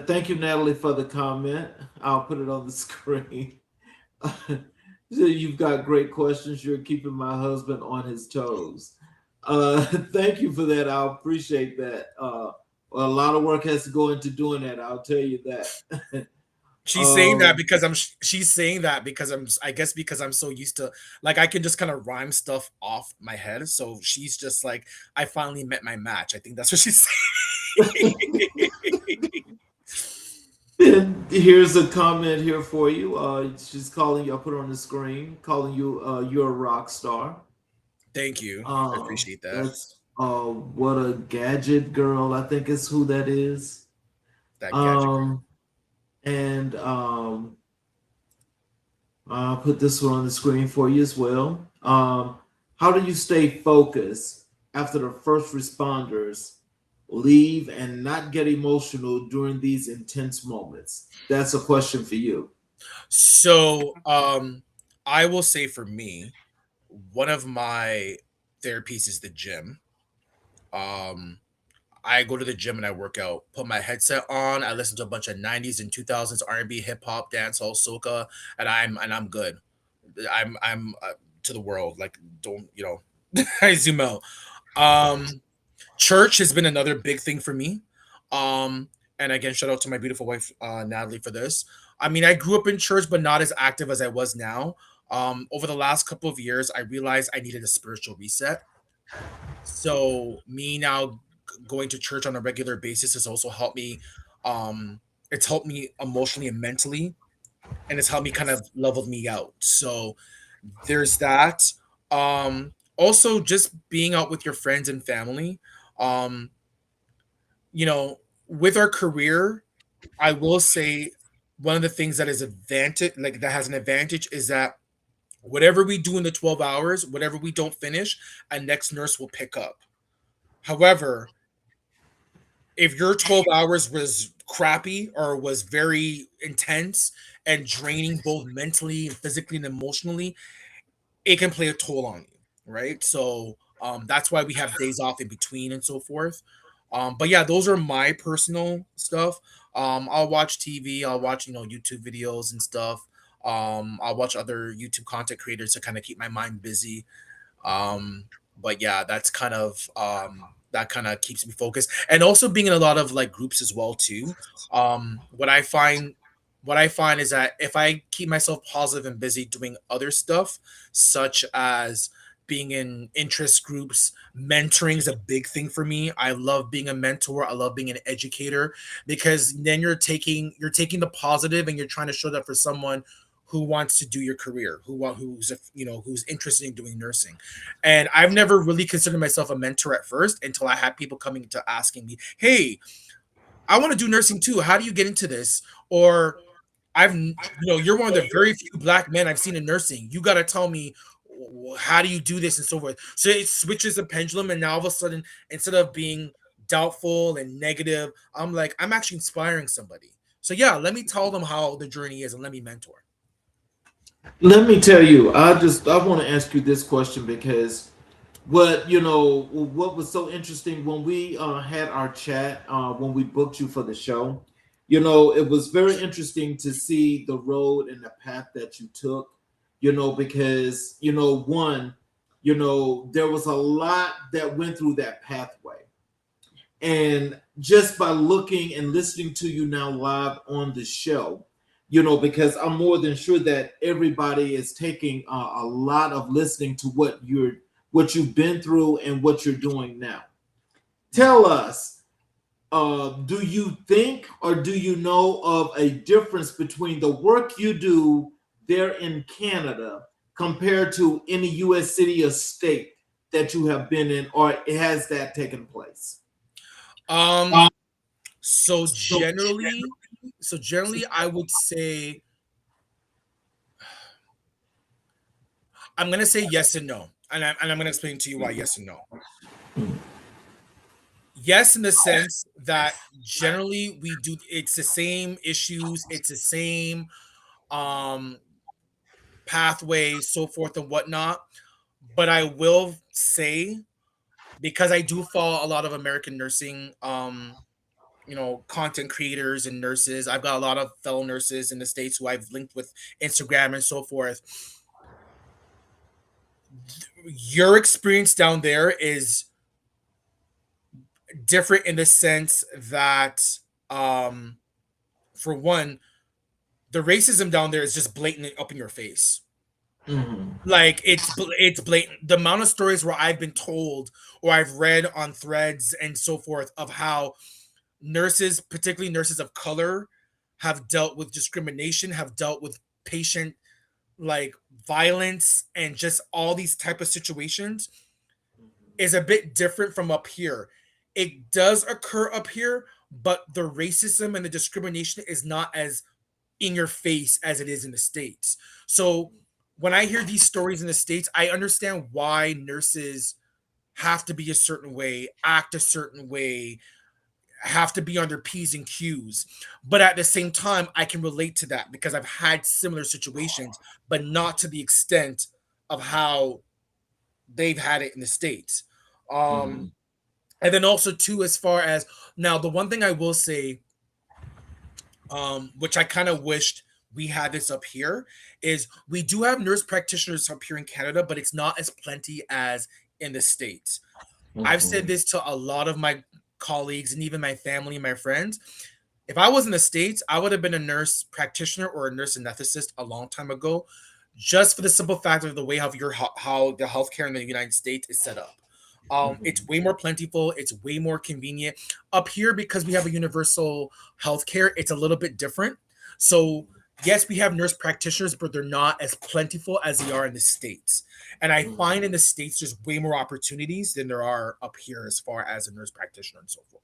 Thank you, Natalie, for the comment. I'll put it on the screen. So you've got great questions. You're keeping my husband on his toes. Thank you for that. I appreciate that. A lot of work has to go into doing that. I'll tell you that. she's saying that because she's saying that because I guess because I'm so used to, like, I can just kind of rhyme stuff off my head. So she's just like, I finally met my match. I think that's what she's saying. And here's a comment here for you. She's calling you. I'll put it on the screen. Calling you. You're a rock star. Thank you. I appreciate that. That's what a gadget girl. I think is who that is. That gadget. And I'll put this one on the screen for you as well. How do you stay focused after the first responders leave and not get emotional during these intense moments? That's a question for you. So I will say for me, one of my therapies is the gym. Um I go to the gym and I work out, put my headset on, I listen to a bunch of 90s and 2000s R&B, hip hop, dancehall, soca, and I'm good. I'm to the world, like, don't, I zoom out. Um Church has been another big thing for me. And again, shout out to my beautiful wife, Natalie, for this. I mean, I grew up in church, but not as active as I was now. Over the last couple of years, I realized I needed a spiritual reset. So me now going to church on a regular basis has also helped me. It's helped me emotionally and mentally, and it's helped me kind of leveled me out. So there's that. Also, just being out with your friends and family. Um, with our career, I will say one of the things that is advantage, like that has an advantage, is that whatever we do in the 12 hours, whatever we don't finish, a next nurse will pick up. However, if your 12 hours was crappy or was very intense and draining both mentally and physically and emotionally, it can play a toll on you, right? So that's why we have days off in between and so forth. But yeah, those are my personal stuff. I'll watch TV, I'll watch YouTube videos and stuff. I'll watch other YouTube content creators to kind of keep my mind busy. But yeah, that kind of keeps me focused, and also being in a lot of like groups as well too. What I find is that if I keep myself positive and busy doing other stuff, such as being in interest groups, mentoring is a big thing for me. I love being a mentor. I love being an educator, because then you're taking the positive and you're trying to show that for someone who wants to do your career, who's interested in doing nursing. And I've never really considered myself a mentor at first until I had people coming to asking me, "Hey, I want to do nursing too. How do you get into this?" Or you're one of the very few black men I've seen in nursing. You got to tell me, how do you do this and so forth. So it switches the pendulum, and now all of a sudden, instead of being doubtful and negative, I'm like, I'm actually inspiring somebody. So yeah, let me tell them how the journey is and let me mentor. Let me tell you, I want to ask you this question because what was so interesting when we had our chat when we booked you for the show, it was very interesting to see the road and the path that you took, because one, there was a lot that went through that pathway. And just by looking and listening to you now live on the show, because I'm more than sure that everybody is taking a lot of listening to what you've been through and what you're doing now. Tell us, do you think or do you know of a difference between the work you do there in Canada compared to any U.S. city or state that you have been in, or has that taken place? So generally, I would say I'm gonna say yes and no, and I'm gonna explain to you why yes and no. Yes, in the sense that generally we do, it's the same issues, it's the same um pathway, so forth and whatnot. But I will say, because I do follow a lot of American nursing, content creators and nurses. I've got a lot of fellow nurses in the States who I've linked with Instagram and so forth. Your experience down there is different in the sense that, um, for one, the racism down there is just blatant up in your face. Mhm. Like it's blatant. The amount of stories where I've been told or I've read on threads and so forth of how nurses, particularly nurses of color, have dealt with discrimination, have dealt with patient like violence and just all these type of situations is a bit different from up here. It does occur up here, but the racism and the discrimination is not as in your face as it is in the States. So when I hear these stories in the States, I understand why nurses have to be a certain way, act a certain way, have to be on their P's and Q's. But at the same time, I can relate to that because I've had similar situations, but not to the extent of how they've had it in the States. Um, Mhm. and then also too, as far as now, the one thing I will say, which I kind of wished we had this up here, is we do have nurse practitioners up here in Canada, but it's not as plenty as in the States. I've said Mhm. this to a lot of my colleagues and even my family and my friends. If I was in the States, I would have been a nurse practitioner or a nurse anesthetist a long time ago, just for the simple fact of the way how the healthcare in the United States is set up. It's Mhm. way more plentiful. It's way more convenient up here because we have a universal healthcare. It's a little bit different. So yes, we have nurse practitioners, but they're not as plentiful as they are in the States. And I find in the States there's way more opportunities than there are up here as far as a nurse practitioner and so forth.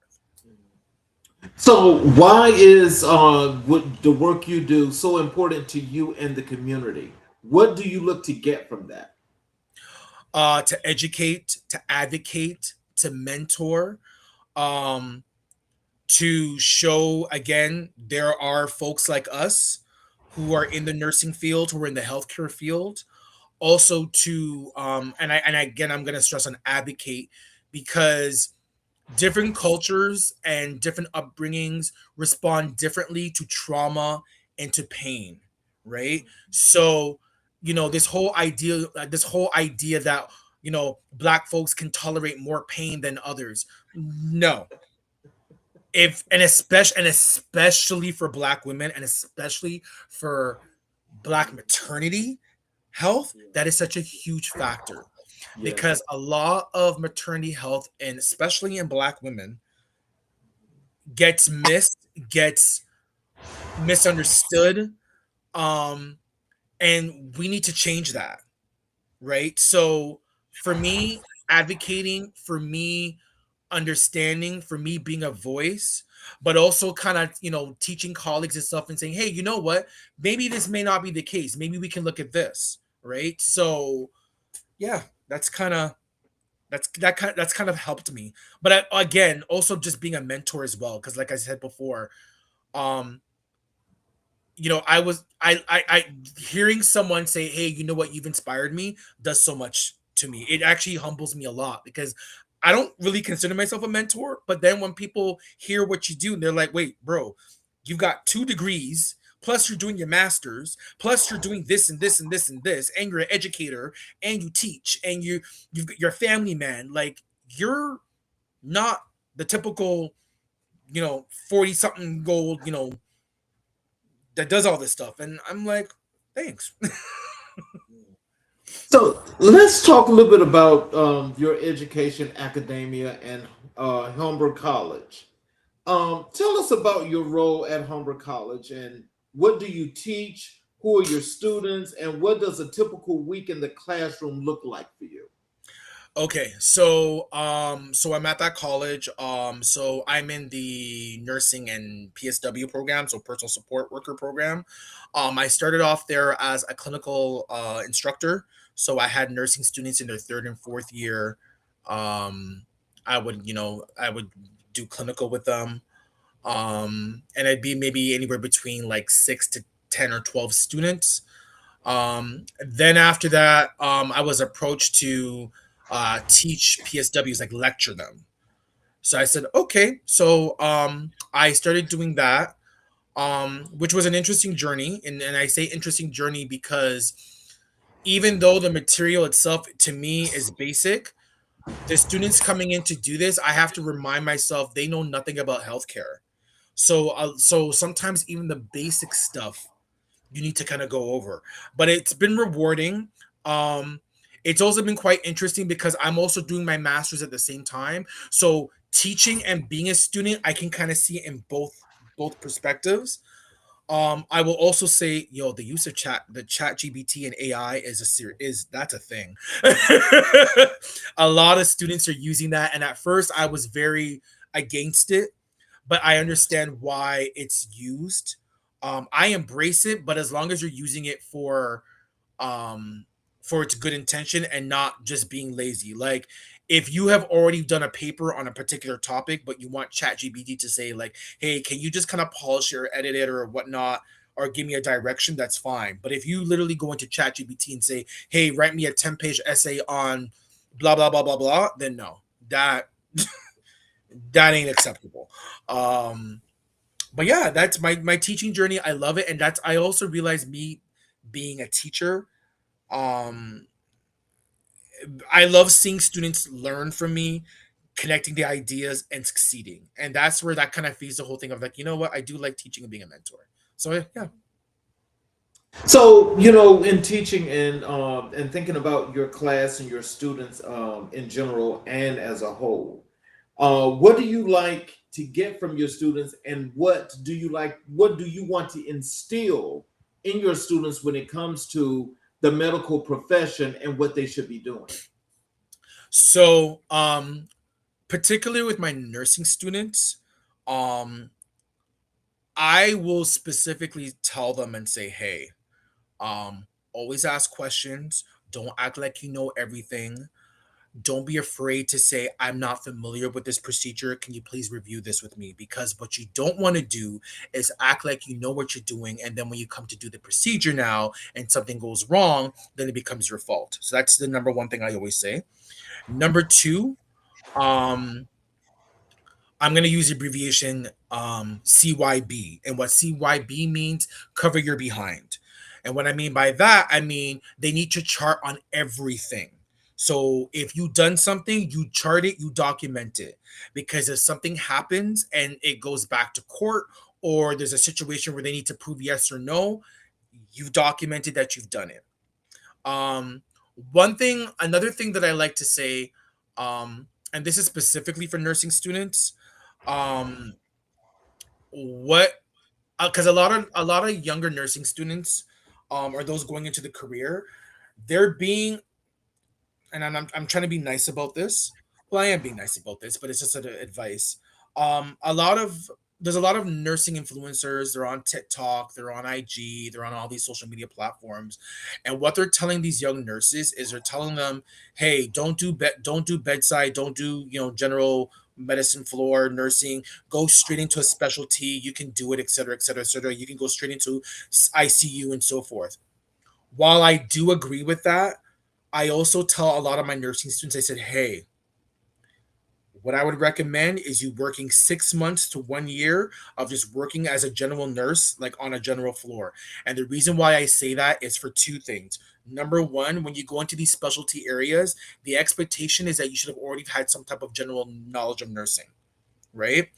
So, why is what the work you do so important to you and the community? What do you look to get from that? To educate, to advocate, to mentor, um, to show again there are folks like us who are in the nursing field, who are in the healthcare field. Also to and again I'm gonna stress on advocate because different cultures and different upbringings respond differently to trauma and to pain, right? So this whole idea that black folks can tolerate more pain than others. No. If and especially for black women and especially for black maternity health, that is such a huge factor Yes. because a lot of maternity health, and especially in black women, gets missed, gets misunderstood, um, and we need to change that, right? So for me, advocating, for me, understanding, for me being a voice, but also kind of teaching colleagues and stuff and saying, hey, you know what? Maybe this may not be the case. Maybe we can look at this, right? So yeah, that's kind of helped me. But again, also just being a mentor as well, because like I said before, um, I hearing someone say, "Hey, you know what? You've inspired me," does so much to me. It actually humbles me a lot because I don't really consider myself a mentor. But then when people hear what you do, and they're like, "Wait, bro, you've got 2 degrees." Plus, you're doing your master's. Plus, you're doing this and this and this and this, and you're an educator, and you teach, and you're a family man. Like you're not the typical, 40 something gold, that does all this stuff. And I'm like, thanks. So let's talk a little bit about your education, academia, and Humber College. Tell us about your role at Humber College and what do you teach? Who are your students? And what does a typical week in the classroom look like for you? Okay, so I'm at that college. So I'm in the nursing and PSW program, so personal support worker program. I started off there as a clinical instructor. So I had nursing students in their third and fourth year. Um, I would do clinical with them. And I'd be maybe anywhere between like 6 to 10 or 12 students. Then after that, I was approached to teach PSWs, like lecture them. So I said, okay. So I started doing that, which was an interesting journey. And I say interesting journey because even though the material itself to me is basic, the students coming in to do this, I have to remind myself they know nothing about healthcare. So sometimes even the basic stuff you need to kind of go over. But it's been rewarding. Um, it's also been quite interesting because I'm also doing my master's at the same time. So teaching and being a student, I can kind of see it in both perspectives. I will also say, the use of the chat GBT and AI is that's a thing. A lot of students are using that, and at first I was very against it, but I understand why it's used. I embrace it, but as long as you're using it um for its good intention and not just being lazy. Like if you have already done a paper on a particular topic, but you want ChatGPT to say like, "Hey, can you just kind of polish it or edit it or whatnot?" Or give me a direction, that's fine. But if you literally go into ChatGPT and say, "Hey, write me a 10-page essay on blah blah blah blah blah," then no, that ain't acceptable. Um, but yeah, that's my teaching journey. I love it, and that's I also realize me being a teacher. Um, I love seeing students learn from me, connecting the ideas and succeeding, and that's where that kind of feeds the whole thing of like, you know what, I do like teaching and being a mentor. So yeah. So, in teaching and thinking about your class and your students in general and as a whole, what do you like to get from your students, and what do you like? What do you want to instill in your students when it comes to the medical profession and what they should be doing? So particularly with my nursing students, um, I will specifically tell them and say, hey, always ask questions. Don't act like you know everything. Don't be afraid to say, I'm not familiar with this procedure. Can you please review this with me? Because what you don't want to do is act like you know what you're doing. And then when you come to do the procedure now and something goes wrong, then it becomes your fault. So that's the number one thing I always say. Number two, um, I'm going to use the abbreviation CYB. And what CYB means, cover your behind. And what I mean by that, I mean they need to chart on everything. So if you've done something, you chart it, you document it. Because if something happens and it goes back to court, or there's a situation where they need to prove yes or no, you've documented that you've done it. Um, another thing that I like to say, and this is specifically for nursing students, um, what because a lot of younger nursing students, or those going into the career, they're being, and I'm trying to be nice about this. Well, I am being nice about this, but it's just advice. A lot of There's a lot of nursing influencers. They're on TikTok, they're on IG, they're on all these social media platforms, and what they're telling these young nurses is they're telling them, "Hey, don't do bedside, don't do general medicine floor nursing. Go straight into a specialty. You can do it, etc., etc., etc. You can go straight into ICU and so forth." While I do agree with that, I also tell a lot of my nursing students, I said, hey, what I would recommend is you working 6 months to 1 year of just working as a general nurse, like on a general floor. And the reason why I say that is for two things. Number one, when you go into these specialty areas, the expectation is that you should have already had some type of general knowledge of nursing, right?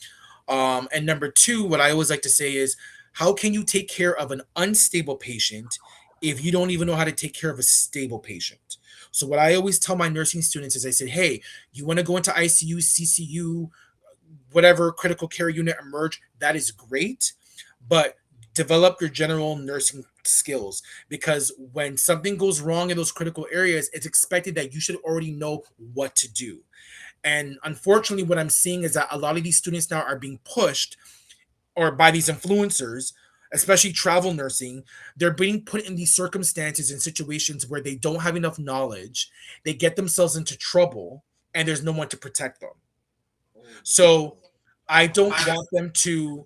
And number two, what I always like to say is, how can you take care of an unstable patient if you don't even know how to take care of a stable patient? So what I always tell my nursing students is I said, hey, you want to go into ICU, CCU, whatever critical care unit emerge, that is great, but develop your general nursing skills, because when something goes wrong in those critical areas, it's expected that you should already know what to do. And unfortunately, what I'm seeing is that a lot of these students now are being pushed, or by these influencers, especially travel nursing, they're being put in these circumstances and situations where they don't have enough knowledge. They get themselves into trouble, and there's no one to protect them. So I don't want them to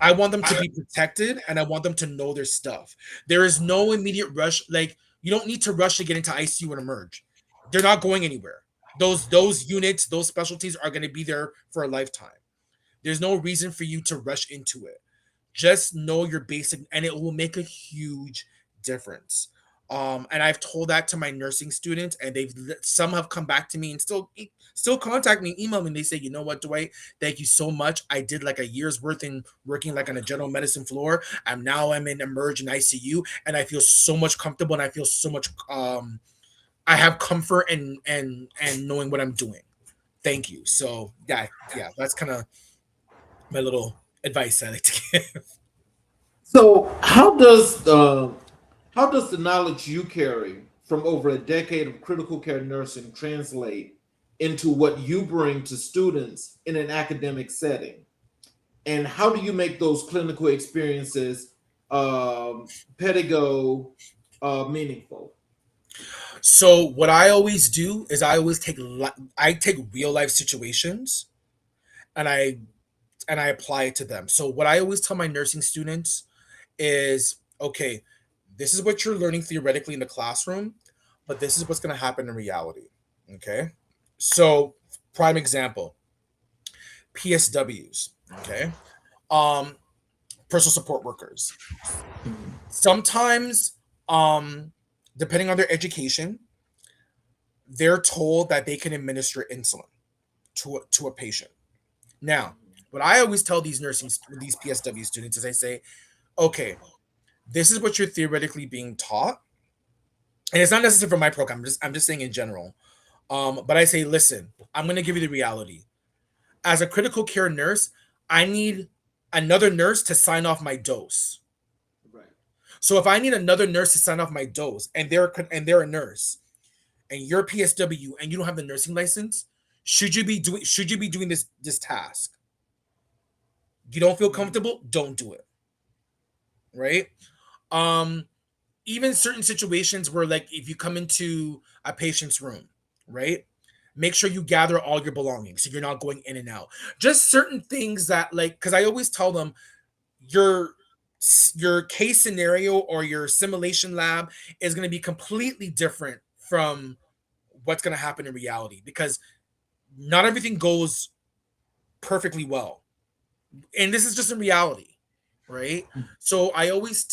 I want them to be protected, and I want them to know their stuff. There is no immediate rush. Like, you don't need to rush to get into ICU and emerge. They're not going anywhere. Those units, those specialties are going to be there for a lifetime. There's no reason for you to rush into it. Just know your basic, and it will make a huge difference. And I've told that to my nursing students, and some have come back to me and still contact me, email me, and they say, you know what, Dwight, thank you so much. I did like a year's worth in working like on a general medicine floor. I'm in emerge in ICU, and I feel so much comfortable, and I feel so much I have comfort and knowing what I'm doing. Thank you. So yeah, that's kind of my little advice I like to give. So how does the knowledge you carry from over a decade of critical care nursing translate into what you bring to students in an academic setting? And how do you make those clinical experiences pedagogue meaningful? So what I always do is I take real life situations and I apply it to them. So what I always tell my nursing students is, okay, this is what you're learning theoretically in the classroom, but this is what's going to happen in reality. Okay? So prime example, PSWs, okay? Um Personal support workers. Sometimes depending on their education, they're told that they can administer insulin to a patient. Now, what I always tell these PSW students is I say, okay, this is what you're theoretically being taught, and it's not necessary for my program. I'm just saying in general. But I say, listen, I'm going to give you the reality. As a critical care nurse, I need another nurse to sign off my dose. Right. So if I need another nurse to sign off my dose, and they're a nurse, and you're a PSW, and you don't have the nursing license, should you be doing this task? You don't feel comfortable? Don't do it. Right? Um, Even certain situations where, like, if you come into a patient's room, right? Make sure you gather all your belongings so you're not going in and out. Just certain things that, like, because I always tell them your your case scenario or your simulation lab is going to be completely different from what's going to happen in reality, because not everything goes perfectly well, and this is just in reality, right? So I always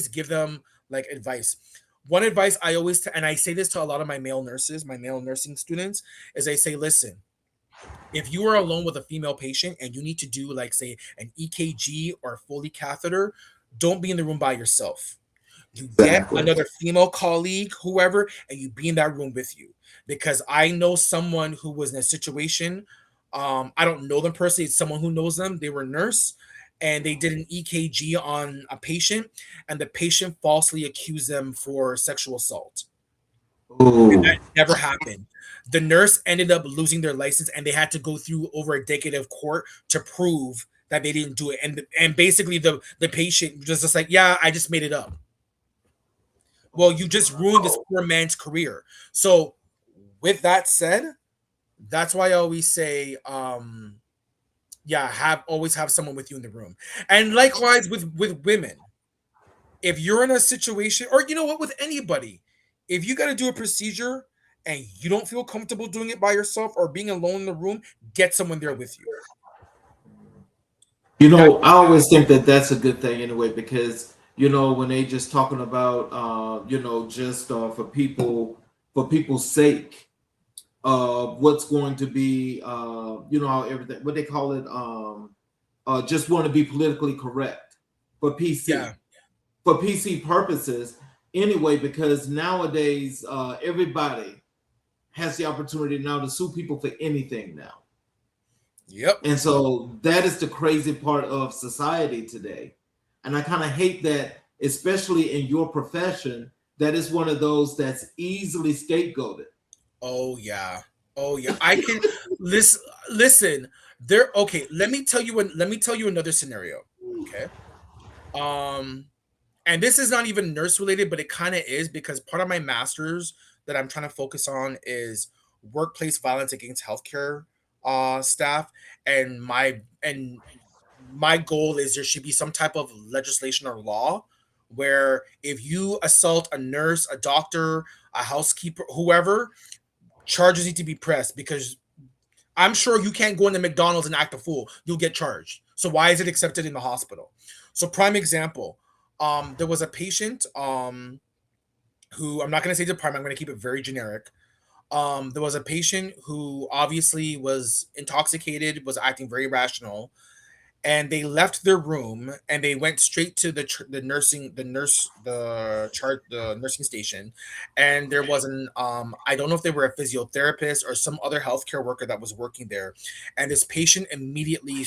give them like advice. One advice I always and I say this to a lot of my male nurses, my male nursing students, is I say, listen, if you are alone with a female patient and you need to do, like, say, an EKG or a Foley catheter, don't be in the room by yourself. You get Exactly. another female colleague, whoever, and you be in that room with you. Because I know someone who was in a situation. I don't know them personally. It's someone who knows them. They were a nurse, and they did an EKG on a patient, and the patient falsely accused them for sexual assault. And Ooh. that never happened. The nurse ended up losing their license, and they had to go through over a decade of court to prove that they didn't do it. And basically the patient was just like, yeah, I just made it up. Well, you just ruined this poor man's career. So with that said, that's why I always say, yeah, always have someone with you in the room. And likewise with women. If you're in a situation, or you know what, with anybody, if you got to do a procedure and you don't feel comfortable doing it by yourself or being alone in the room, get someone there with you. You That know, I always think that that's a good thing anyway, because when they just talking about just for people's sake, what's going to be how everything, what they call it, just want to be politically correct for PC yeah, for PC purposes anyway, because nowadays everybody has the opportunity now to sue people for anything now. yep. And so that is the crazy part of society today. And I kind of hate that, especially in your profession, that is one of those that's easily scapegoated. Oh yeah. Oh yeah. I can listen. There okay, let me tell you another scenario. Okay. Um and this is not even nurse related, but it kind of is, because part of my master's that I'm trying to focus on is workplace violence against healthcare staff, and my goal is there should be some type of legislation or law where if you assault a nurse, a doctor, a housekeeper, whoever, charges need to be pressed because I'm sure you can't go into McDonald's and act a fool. You'll get charged. So why is it accepted in the hospital? So prime example, there was a patient who I'm not going to say the department. I'm going to keep it very generic. There was a patient who obviously was intoxicated, was acting very irrational, and they left their room and they went straight to the nursing station, and there was an I don't know if they were a physiotherapist or some other healthcare worker that was working there, and this patient immediately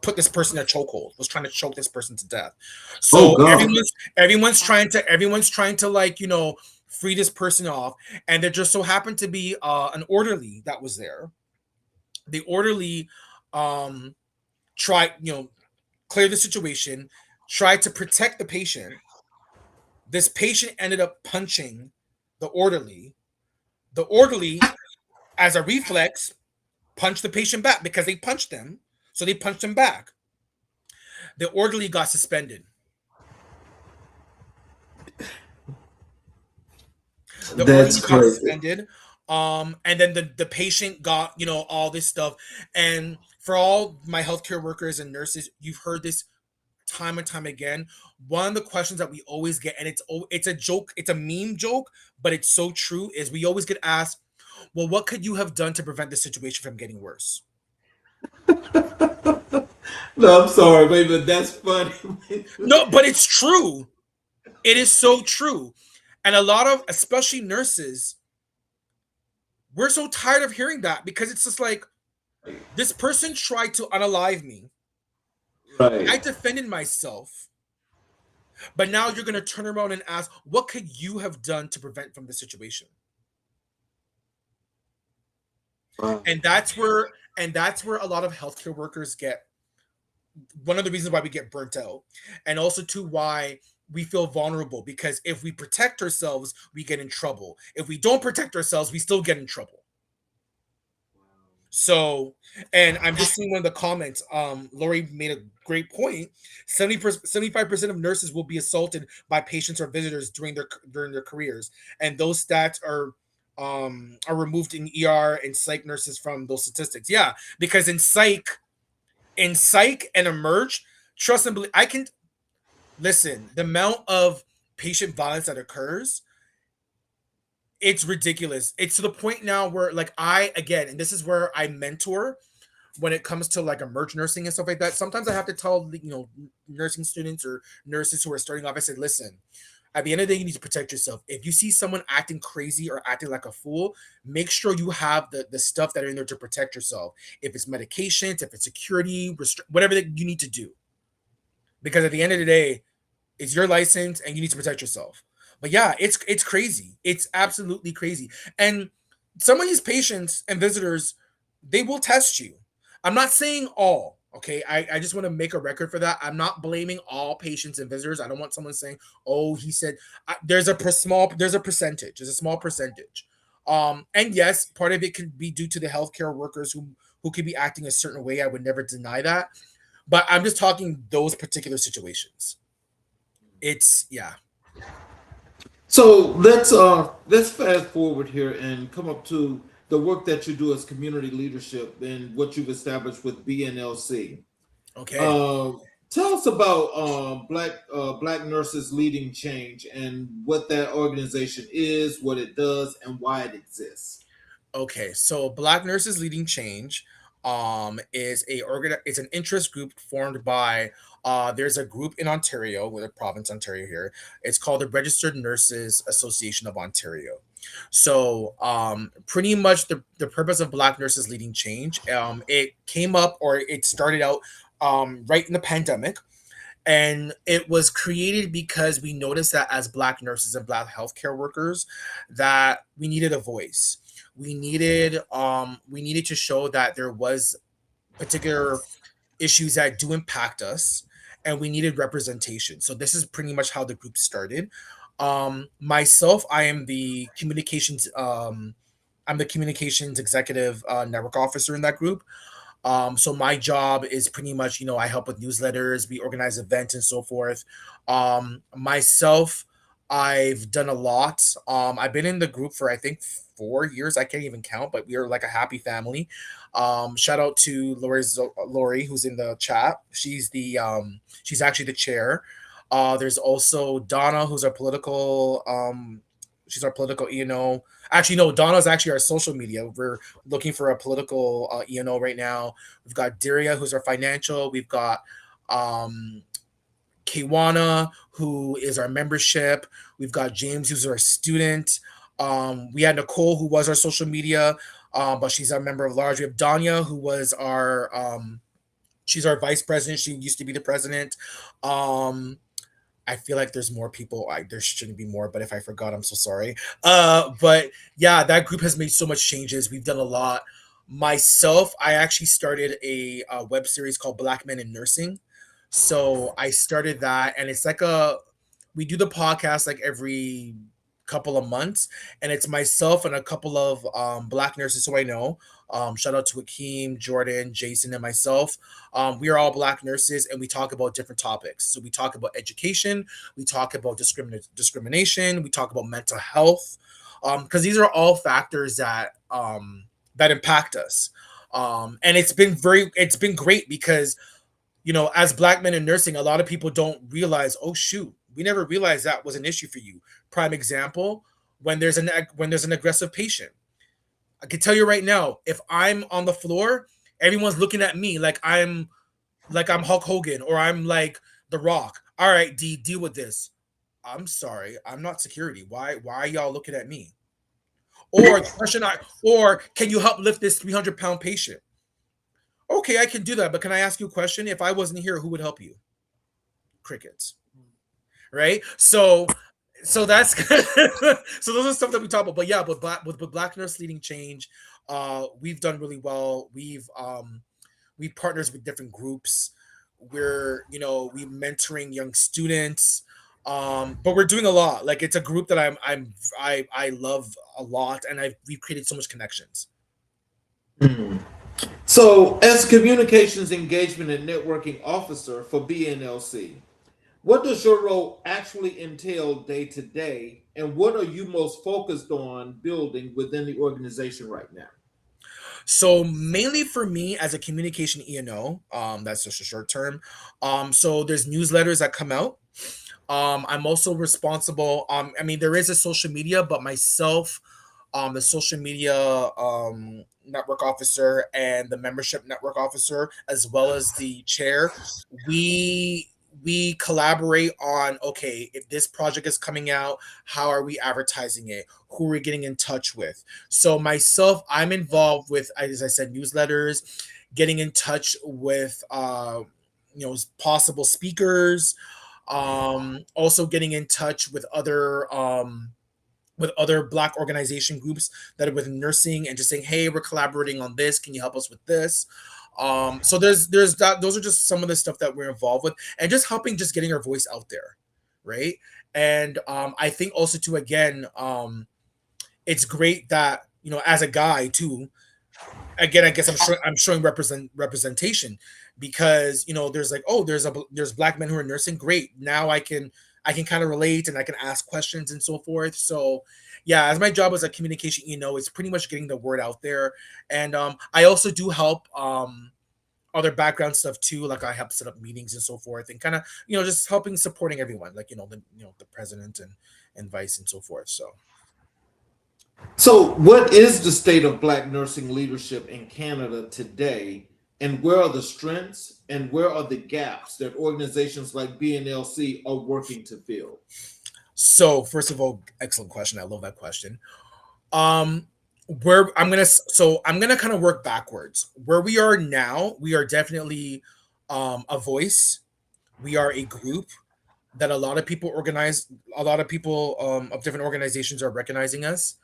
put this person in a chokehold, was trying to choke this person to death. Oh So God. everyone's trying to like free this person off, and there just so happened to be an orderly that was there. The orderly um tried, clear the situation, tried to protect the patient. This patient ended up punching the orderly. The orderly, as a reflex, punched the patient back because they punched them. So they punched him back. The orderly got suspended. The That's orderly got crazy. suspended. And then the patient got, all this stuff. And for all my healthcare workers and nurses, you've heard this time and time again. One of the questions that we always get, and it's a joke, it's a meme joke, but it's so true, is we always get asked, well, what could you have done to prevent the situation from getting worse? No, I'm sorry, baby, but that's funny. No, but it's true. It is so true. And a lot of, especially nurses, we're so tired of hearing that because it's just like, this person tried to unalive me. I Right. defended myself. But now you're going to turn around and ask, what could you have done to prevent from the situation? Wow. And that's where a lot of healthcare workers get, one of the reasons why we get burnt out, and also too why we feel vulnerable, because if we protect ourselves, we get in trouble. If we don't protect ourselves, we still get in trouble. So, and I'm just seeing one of the comments. Lori made a great point. 75% of nurses will be assaulted by patients or visitors during their careers, and those stats are removed in ER and psych nurses from those statistics. Yeah, because in psych and emerge, trust and believe. I can listen. The amount of patient violence that occurs, it's ridiculous. It's to the point now where, like, and this is where I mentor when it comes to like emerge nursing and stuff like that. Sometimes I have to tell nursing students or nurses who are starting off, I said, listen, at the end of the day, you need to protect yourself. If you see someone acting crazy or acting like a fool, make sure you have the stuff that are in there to protect yourself. If it's medications, if it's security, whatever that you need to do. Because at the end of the day, it's your license and you need to protect yourself. But yeah, it's crazy. It's absolutely crazy. And some of these patients and visitors, they will test you. I'm not saying all, okay? I just want to make a record for that. I'm not blaming all patients and visitors. I don't want someone saying, oh, he said there's a percentage, there's a small percentage. And yes, part of it could be due to the healthcare workers who could be acting a certain way. I would never deny that. But I'm just talking those particular situations. It's yeah. So let's fast forward here and come up to the work that you do as community leadership and what you've established with BNLC. Okay. Um, Tell us about Black Nurses Leading Change and what that organization is, what it does, and why it exists. Okay, so Black Nurses Leading Change it's an interest group formed by there's a group in Ontario, with a province Ontario here. It's called the Registered Nurses Association of Ontario. So pretty much the purpose of Black Nurses Leading Change, it came up, or it started out right in the pandemic, and it was created because we noticed that as Black nurses and Black healthcare workers, that we needed a voice. We needed to show that there was particular issues that do impact us, and we needed representation. So this is pretty much how the group started. Myself, I'm the communications executive network officer in that group. So my job is pretty much, I help with newsletters, we organize events and so forth. Myself, I've done a lot. I've been in the group for I think 4 years. I can't even count, but we are like a happy family. Shout out to Lori, who's in the chat. She's actually the chair. There's also Donna, who's our political she's our political E&O. Actually, no, Donna's actually our social media. We're looking for a political E&O right now. We've got Daria, who's our financial. We've got um, Kiwana, who is our membership. We've got James, who's our student. We had Nicole, who was our social media, but she's our member of large. We have Danya, who was our she's our vice president. She used to be the president. Um, I feel like there's more people. There shouldn't be more, but if I forgot, I'm so sorry. But yeah, that group has made so much changes. We've done a lot. Myself, I actually started a web series called Black Men in Nursing. So I started that, and it's like we do the podcast like every couple of months, and it's myself and a couple of black nurses who I know. Shout out to Hakeem, Jordan, Jason, and myself. We are all black nurses, and we talk about different topics. So we talk about education, we talk about discrimination, we talk about mental health, because these are all factors that impact us. And it's been great because as black men in nursing, a lot of people don't realize, oh shoot, we never realized that was an issue for you. Prime example, when there's an aggressive patient. I can tell you right now, if I'm on the floor, everyone's looking at me like I'm Hulk Hogan or I'm like The Rock. All right, D, deal with this. I'm sorry, I'm not security. Why are y'all looking at me? Or can you help lift this 300-pound patient? Okay, I can do that, but can I ask you a question? If I wasn't here, who would help you? Crickets. Right? So that's so those are stuff that we talk about. But yeah, with Black Nurse Leading Change, we've done really well. We partners with different groups. We mentoring young students. But we're doing a lot. Like it's a group that I love a lot, and we've created so much connections. Mm. So, as communications engagement and networking officer for BNLC, what does your role actually entail day to day, and what are you most focused on building within the organization right now? So mainly for me as a communication E&O, that's just a short term. So there's newsletters that come out. I'm also responsible. I mean, there is a social media, but myself, the social media network officer and the membership network officer, as well as the chair, we collaborate on, okay, if this project is coming out, how are we advertising it? Who are we getting in touch with? So myself, I'm involved with, as I said, newsletters, getting in touch with possible speakers, also getting in touch with other black organization groups that are within nursing and just saying, hey, we're collaborating on this, can you help us with this? So there's that. Those are just some of the stuff that we're involved with, and just helping, just getting our voice out there, right? And I think also too, again, it's great that as a guy too, again, I guess I'm showing representation, because there's like, oh, there's black men who are nursing. Great, now I can kind of relate, and I can ask questions and so forth. So yeah, as my job as a communication, it's pretty much getting the word out there. And I also do help other background stuff too, like I help set up meetings and so forth, and kind of just helping, supporting everyone, like the president and vice and so forth. So, what is the state of Black nursing leadership in Canada today, and where are the strengths and where are the gaps that organizations like BNLC are working to fill? So first of all, excellent question. I love that question. Where I'm gonna kind of work backwards. Where we are now, we are definitely a voice. We are a group that a lot of people organize. A lot of people of different organizations are recognizing us.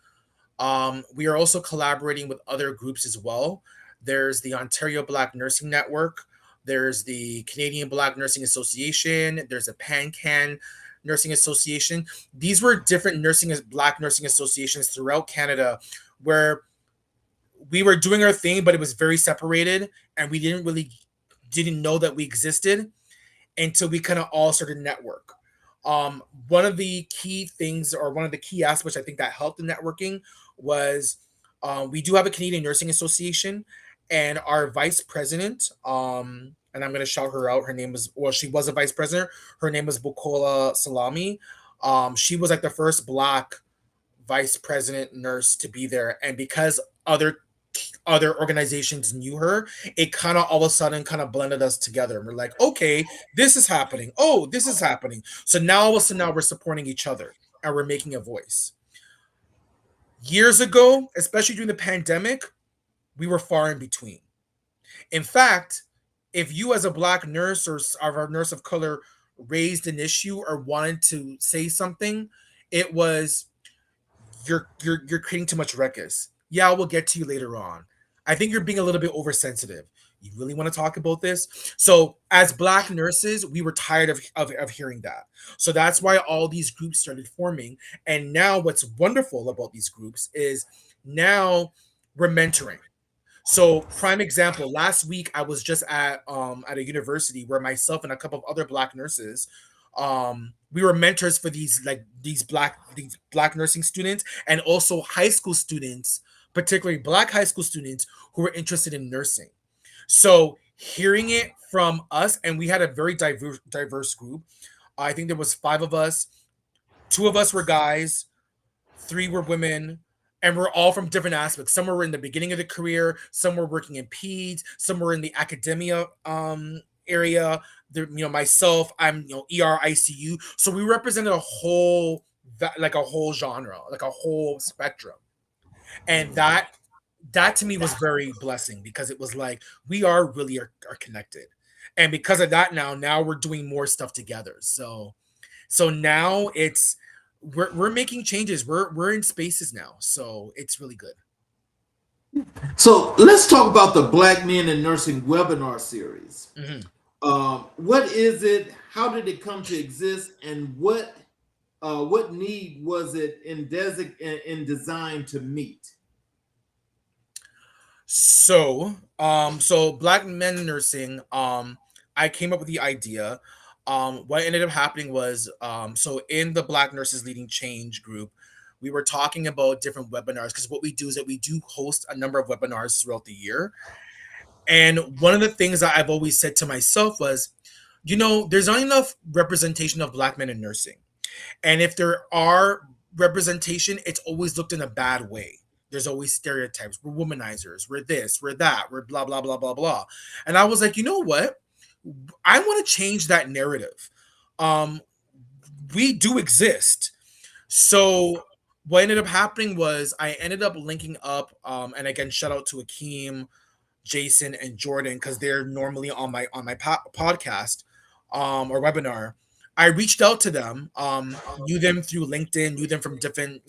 We are also collaborating with other groups as well. There's the Ontario Black Nursing Network. There's the Canadian Black Nursing Association. There's a PanCan Nursing Association. These were different Black nursing associations throughout Canada, where we were doing our thing, but it was very separated, and we didn't know that we existed until we kind of all started to network. One of the key things, or one of the key aspects, I think that helped the networking was, we do have a Canadian Nursing Association, and our vice president, and I'm going to shout her out. Her name was, well, she was a vice president. Her name was Bukola Salami. She was like the first Black vice president nurse to be there, and because other organizations knew her, it kind of all of a sudden kind of blended us together. And we're like, okay, this is happening. Oh, this is happening. So now all of a sudden now we're supporting each other and we're making a voice. Years ago, especially during the pandemic, we were far in between. In fact, if you as a Black nurse or a nurse of color raised an issue or wanted to say something, it was, you're creating too much ruckus. Yeah, we'll get to you later on. I think you're being a little bit oversensitive. You really want to talk about this? So as Black nurses, we were tired of hearing that. So that's why all these groups started forming. And now what's wonderful about these groups is now we're mentoring. So prime example, last week I was just at a university where myself and a couple of other Black nurses, we were mentors for these black nursing students, and also high school students, particularly Black high school students who were interested in nursing. So hearing it from us, and we had a very diverse group. I think there was five of us. Two of us were guys, three were women, and we're all from different aspects. Some were in the beginning of the career, some were working in peds, some were in the academia area. Myself, I'm ER ICU. So we represented a whole, like a whole genre, like a whole spectrum. And that to me was very blessing, because it was like we are connected. And because of that, now we're doing more stuff together. So now we're making changes. We're in spaces now. So it's really good. So let's talk about the Black Men in Nursing webinar series. Mhm. What is it? How did it come to exist? And what need was it in design to meet? So Black Men in Nursing, I came up with the idea. What ended up happening was, so in the Black Nurses Leading Change group, we were talking about different webinars, because what we do is that we do host a number of webinars throughout the year. And one of the things that I've always said to myself was, there's not enough representation of Black men in nursing. And if there are representation, it's always looked in a bad way. There's always stereotypes. We're womanizers. We're this, we're that, we're blah, blah, blah, blah, blah. And I was like, you know what? I want to change that narrative. Um, we do exist. So what ended up happening was I ended up linking up, and again, shout out to Akeem, Jason, and Jordan, because they're normally on my podcast, or webinar. I reached out to them, knew them through LinkedIn, knew them from different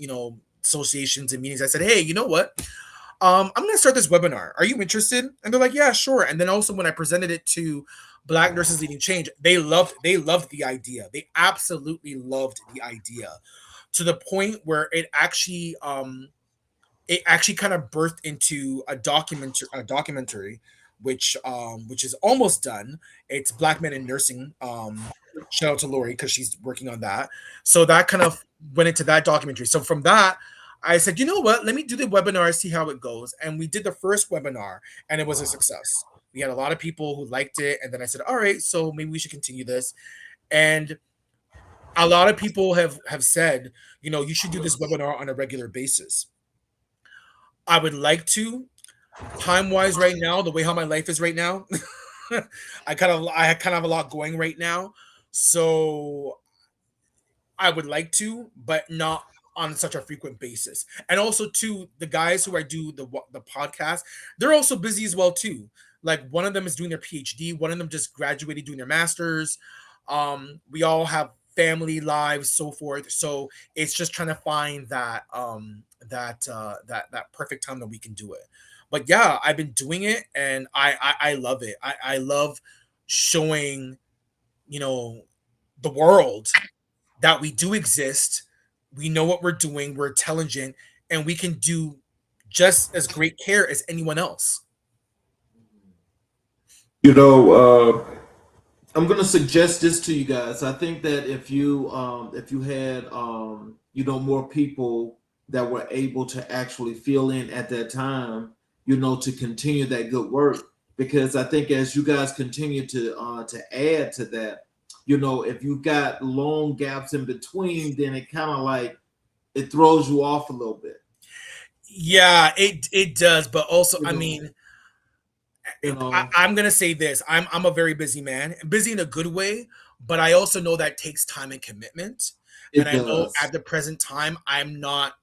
associations and meetings. I said, hey, you know what? I'm gonna start this webinar. Are you interested? And they're like, yeah, sure. And then also when I presented it to Black Nurses Leading Change, they loved the idea. They absolutely loved the idea, to the point where it actually kind of birthed into a documentary, which is almost done. It's Black Men in Nursing. Shout out to Lori, because she's working on that. So that kind of went into that documentary. So from that, I said, you know what? Let me do the webinar, see how it goes. And we did the first webinar, and it was a success. We had a lot of people who liked it, and then I said, all right, so maybe we should continue this. And a lot of people have said, you should do this webinar on a regular basis. I would like to. Time wise, right now, the way how my life is right now, I kind of have a lot going right now. So I would like to, but not on such a frequent basis. And also, too, the guys who I do the podcast, they're also busy as well too. Like one of them is doing their PhD, one of them just graduated doing their masters. We all have family lives, so forth. So it's just trying to find that perfect time that we can do it. But yeah, I've been doing it, and I love it. I love showing the world that we do exist. We know what we're doing. We're intelligent, and we can do just as great care as anyone else. You know, I'm going to suggest this to you guys. I think that if you had more people that were able to actually fill in at that time, to continue that good work, because I think as you guys continue to add to that, if you've got long gaps in between, then it kind of like it throws you off a little bit. Yeah, it does, but also, You I know, mean, you know, I'm gonna say this: I'm a very busy man, busy in a good way, but I also know that takes time and commitment, and it I know does. at the present time I'm not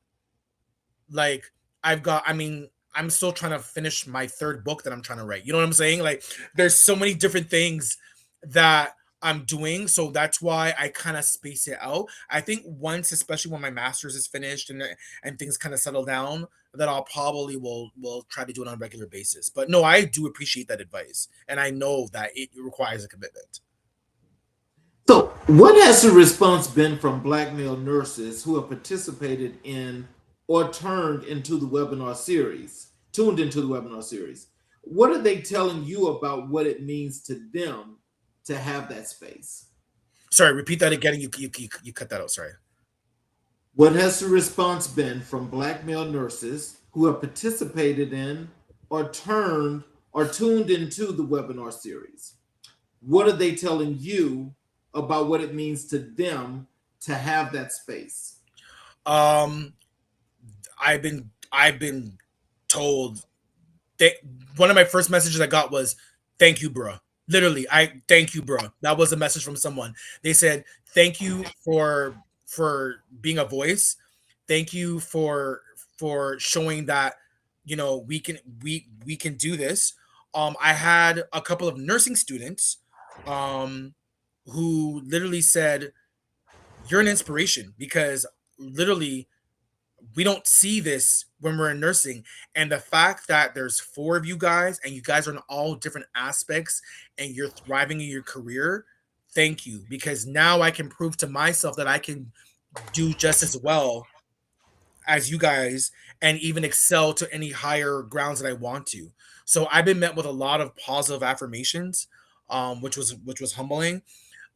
like I've got. I mean, I'm still trying to finish my third book that I'm trying to write. You know what I'm saying? Like, there's so many different things that I'm doing, so that's why I kind of space it out. I think once, especially when my master's is finished and things kind of settle down, that I'll probably will try to do it on a regular basis. But no, I do appreciate that advice, and I know that it requires a commitment. So, what has the response been from Black male nurses who have participated in or tuned into the webinar series? What are they telling you about what it means to them to have that space? Sorry, repeat that again. You cut that out. Sorry. What has the response been from Black male nurses who have participated in or tuned into the webinar series? What are they telling you about what it means to them to have that space? Um, I've been told that one of my first messages I got was "Thank you, bro." Literally, I thank you, bro. That was a message from someone. They said, "Thank you for being a voice. Thank you for showing that we can do this." I had a couple of nursing students um who literally said, "You're an inspiration," because literally we don't see this when we're in nursing, and the fact that there's four of you guys and you guys are in all different aspects and you're thriving in your career, thank you, because now I can prove to myself that I can do just as well as you guys and even excel to any higher grounds that I want to. So I've been met with a lot of positive affirmations, which was humbling.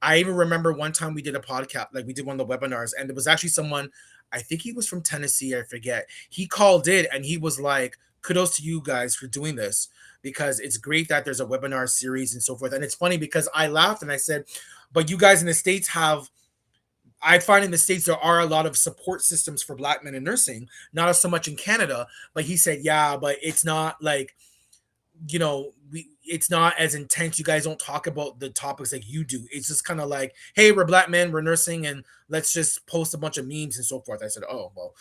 I even remember one time we did a podcast, like we did one of the webinars, and there was actually someone, I think he was from Tennessee, I forget. He called in and he was like, kudos to you guys for doing this because it's great that there's a webinar series and so forth. And it's funny because I laughed and I said, but you guys in the States I find in the States there are a lot of support systems for Black men in nursing, not so much in Canada. But he said, yeah, but it's not like, it's not as intense. You guys don't talk about the topics like you do. It's just kind of like, hey, we're Black men, we're nursing, and let's just post a bunch of memes and so forth. I said, oh well,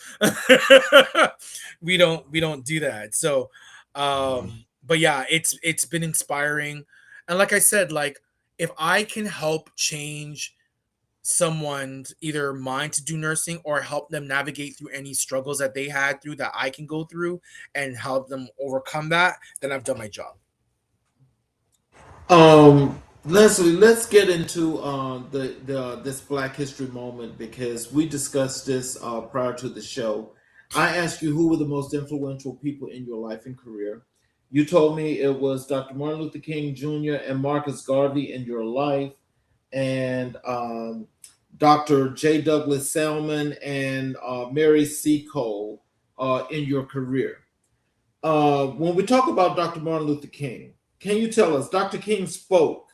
we don't do that. So but yeah, it's been inspiring. And like I said, like if I can help change someone's either mind to do nursing or help them navigate through any struggles that they had through that I can go through and help them overcome that, then I've done my job. Leslie, let's get into the this Black History moment because we discussed this prior to the show. I asked you who were the most influential people in your life and career. You told me it was Dr. Martin Luther King Jr. and Marcus Garvey in your life, and Dr. J. Douglas Salmon and Mary C. Cole in your career. When we talk about Dr. Martin Luther King, can you tell us, Dr. King spoke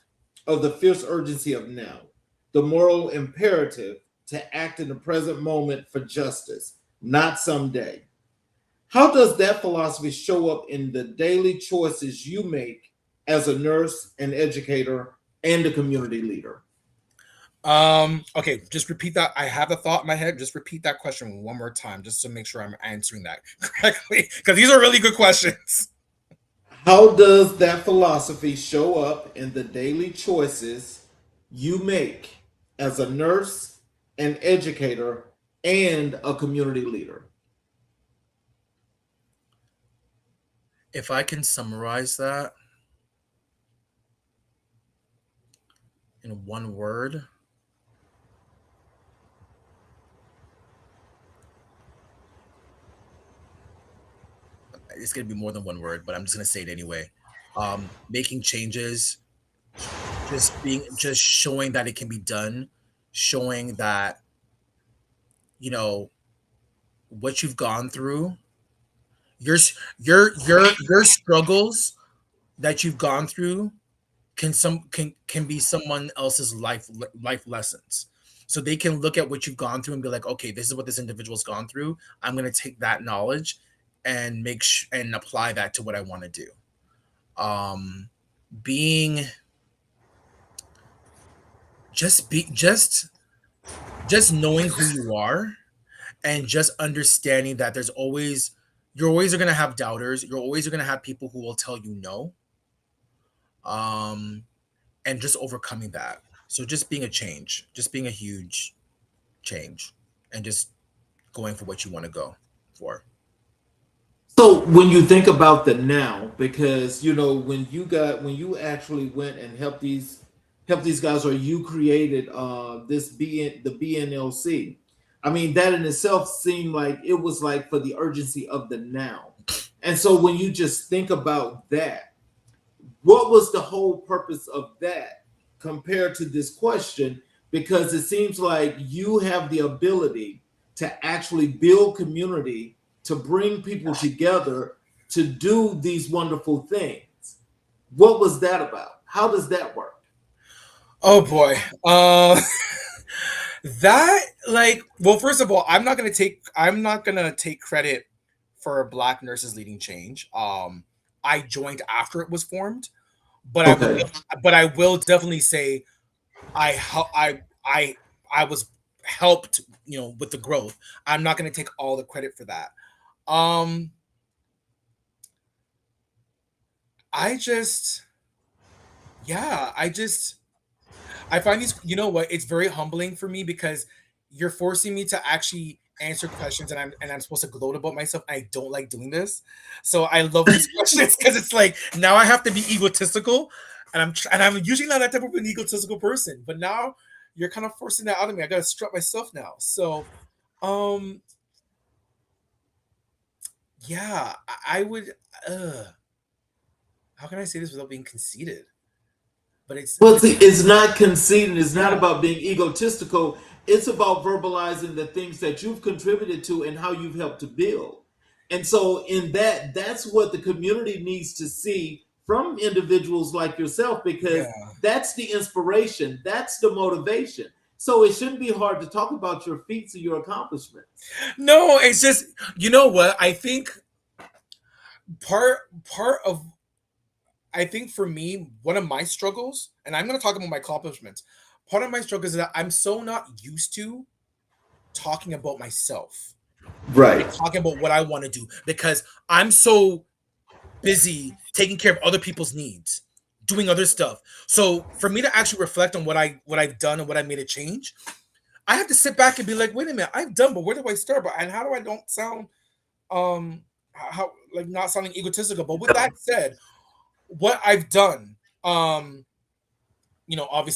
of the fierce urgency of now, the moral imperative to act in the present moment for justice, not someday. How does that philosophy show up in the daily choices you make as a nurse, an educator, and a community leader? Okay, just repeat that. I have a thought in my head. Just repeat that question one more time, just to make sure I'm answering that correctly. Because these are really good questions. How does that philosophy show up in the daily choices you make as a nurse, an educator, and a community leader? If I can summarize that in one word, it's gonna be more than one word, but I'm just gonna say it anyway. Making changes, just showing that it can be done, showing that you know what you've gone through, your struggles that you've gone through can be someone else's life lessons. So they can look at what you've gone through and be like, okay, this is what this individual's gone through. I'm gonna take that knowledge and and apply that to what I want to do. Um, being just be just knowing who you are and just understanding that you're always going to have doubters. You're always going to have people who will tell you no. Um, and just overcoming that. So just being a change, just being a huge change, and just going for what you want to go for. So when you think about the now, because when you actually went and helped these guys, or you created the BNLC, I mean that in itself seemed like it was like for the urgency of the now. And so when you just think about that, what was the whole purpose of that compared to this question? Because it seems like you have the ability to actually build community, to bring people together, to do these wonderful things. What was that about? How does that work? Oh boy. That well, first of all, I'm not gonna take credit for Black Nurses Leading Change. I joined after it was formed, but Okay. I will definitely say I hel- I was helped, with the growth. I'm not gonna take all the credit for that. Um, I just yeah, I find these, you know what? It's very humbling for me because you're forcing me to actually answer questions, and I'm supposed to gloat about myself. I don't like doing this, so I love these questions because it's like now I have to be egotistical, and I'm usually not that type of an egotistical person, but now you're kind of forcing that out of me. I gotta strut myself now. So, um, yeah, I would. How can I say this without being conceited? Well, see, it's not conceited. It's not Yeah, about being egotistical. It's about verbalizing the things that you've contributed to and how you've helped to build. And so, in that, that's what the community needs to see from individuals like yourself, because yeah. that's the inspiration, that's the motivation. So, it shouldn't be hard to talk about your feats and your accomplishments. No, it's just, you know what? I think part part of I think for me, one of my struggles, and I'm going to talk about my accomplishments. Part of my struggle is that I'm so not used to talking about myself and Right. talking about what I want to do because I'm so busy taking care of other people's needs, doing other stuff. So for me to actually reflect on what I've done and what I made a change, I have to sit back and be like, wait a minute, I've done, but where do I start? But and how do I don't sound how like not sounding egotistical? But with that said, what I've done, obviously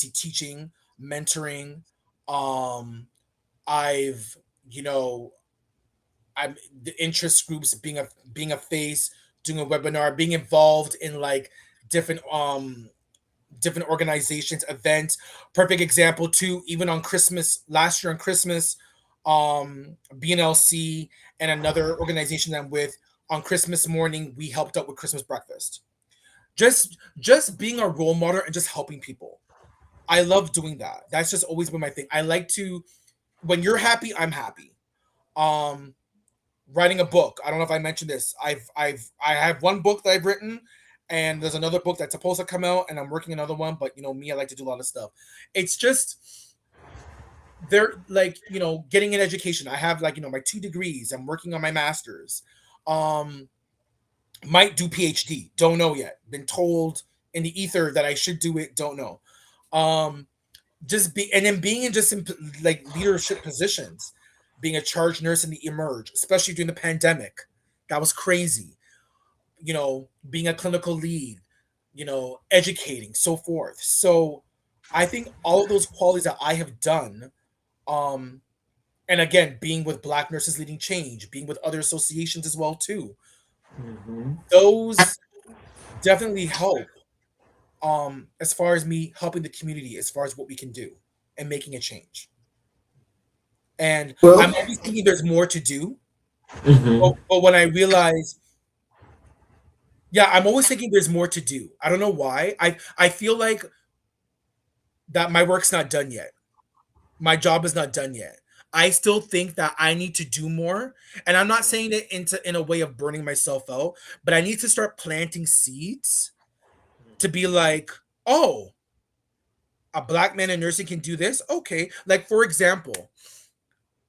teaching, mentoring, um, I've, you know, I'm the interest groups, being a face, doing a webinar, being involved in like different different organizations, events. Perfect example too, even on Christmas, last year on Christmas, BNLC and another organization that I'm with, on Christmas morning, we helped out with Christmas breakfast. Just being a role model and just helping people. I love doing that. That's just always been my thing. I like to when you're happy, I'm happy. Um Writing a book. I don't know if I mentioned this. I have one book that I've written, and there's another book that's supposed to come out, and I'm working another one. But me, I like to do a lot of stuff. It's just they're like getting an education. I have like my 2 degrees. I'm working on my master's. Um, might do PhD. Don't know yet. Been told in the ether that I should do it. Don't know. Um, just be and then being in just in like leadership positions, being a charge nurse in the emerge, especially during the pandemic, that was crazy. Being a clinical lead, educating, so forth. So I think all of those qualities that I have done, um and again, being with Black Nurses Leading Change, being with other associations as well too, Mm-hmm. Those definitely help as far as me helping the community, as far as what we can do and making a change. And Well, I'm always thinking there's more to do. mm-hmm. But when I realize, yeah, I'm always thinking there's more to do. I don't know why. I feel like that my work's not done yet. My job is not done yet. I still think that I need to do more. And I'm not saying it in a way of burning myself out, but I need to start planting seeds to be like, oh, a black man in nursing can do this. Okay. Like for example,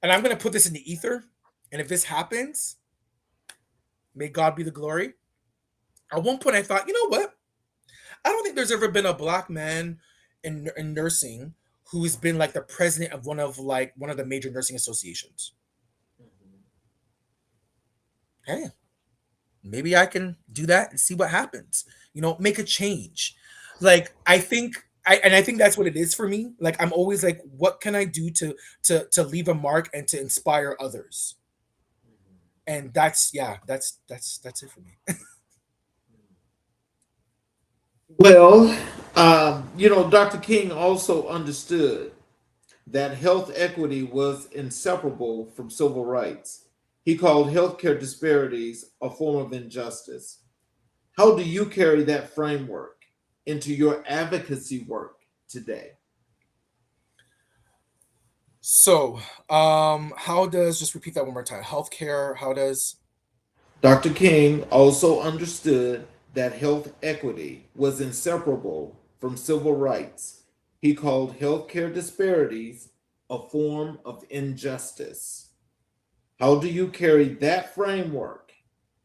and I'm gonna put this in the ether, and if this happens, may God be the glory. At one point I thought, you know what? I don't think there's ever been a black man in nursing who's been like the president of one of the major nursing associations. Hey, maybe I can do that and see what happens. Make a change. Like I think that's what it is for me. Like I'm always like, what can I do to leave a mark and to inspire others? And that's it for me. Well, Dr. King also understood that health equity was inseparable from civil rights. He called healthcare disparities a form of injustice. How do you carry that framework into your advocacy work today? So, how does just repeat that one more time? Healthcare, how does Dr. King also understood that health equity was inseparable from civil rights. He called healthcare disparities a form of injustice. How do you carry that framework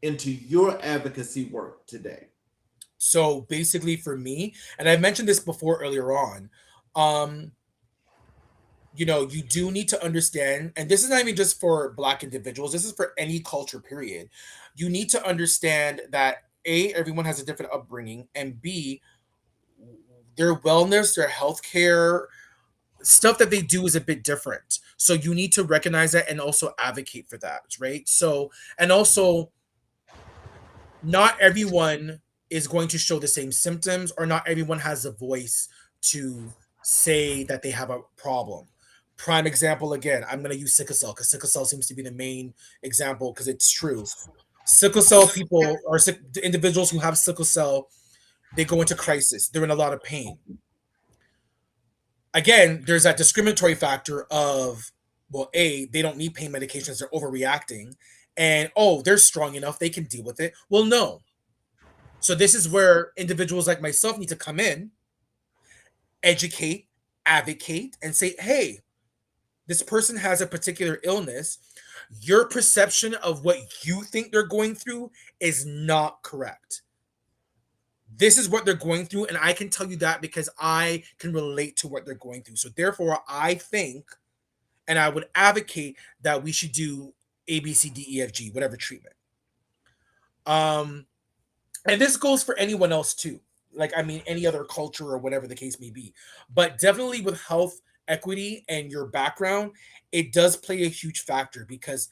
into your advocacy work today? so basically for me, and I mentioned this before earlier on, um, you do need to understand, and this is not even just for black individuals, this is for any culture, period. You need to understand that A, everyone has a different upbringing, and B, their wellness, their healthcare stuff that they do is a bit different. So you need to recognize that and also advocate for that, right? So, and also, not everyone is going to show the same symptoms, or not everyone has a voice to say that they have a problem. Prime example again, I'm going to use sickle cell because sickle cell seems to be the main example because it's true. Sickle cell people, or the individuals who have sickle cell, they go into crisis. They're in a lot of pain. Again, there's that discriminatory factor of, well, A, they don't need pain medications, they're overreacting, and oh, they're strong enough, they can deal with it. Well, no. So this is where individuals like myself need to come in, educate, advocate, and say, hey, this person has a particular illness. Your perception of what you think they're going through is not correct. This is what they're going through, and I can tell you that because I can relate to what they're going through. So therefore, I think, and I would advocate that we should do A, B, C, D, E, F, G, whatever treatment. Um, and this goes for anyone else too. Like, I mean, any other culture or whatever the case may be. But definitely with health equity and your background, it does play a huge factor because,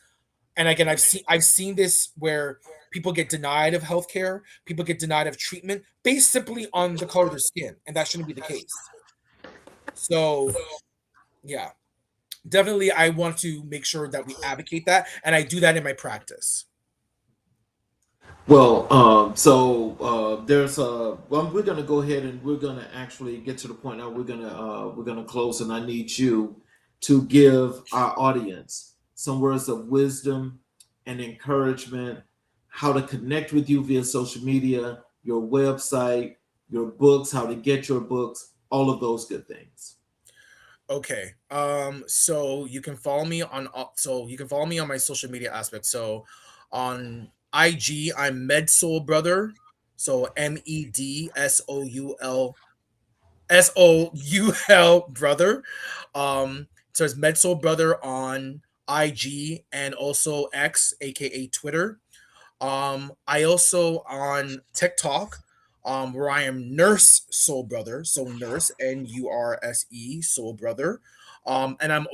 and again, I've seen this where people get denied of healthcare, people get denied of treatment based simply on the color of their skin, and that shouldn't be the case. So yeah, definitely I want to make sure that we advocate that, and I do that in my practice. Well, there's well, we're gonna go ahead and we're gonna actually get to the point now. We're gonna close, and I need you to give our audience some words of wisdom and encouragement, how to connect with you via social media, your website, your books, how to get your books, all of those good things. Okay. So you can follow me on my social media aspect. So on IG, I'm Medsoul Brother. So MEDSOUL Brother. So it's Medsoul Brother on IG and also X, aka Twitter. I also on TikTok, where I am Nurse Soul Brother, so Nurse NURSE Soul Brother. And I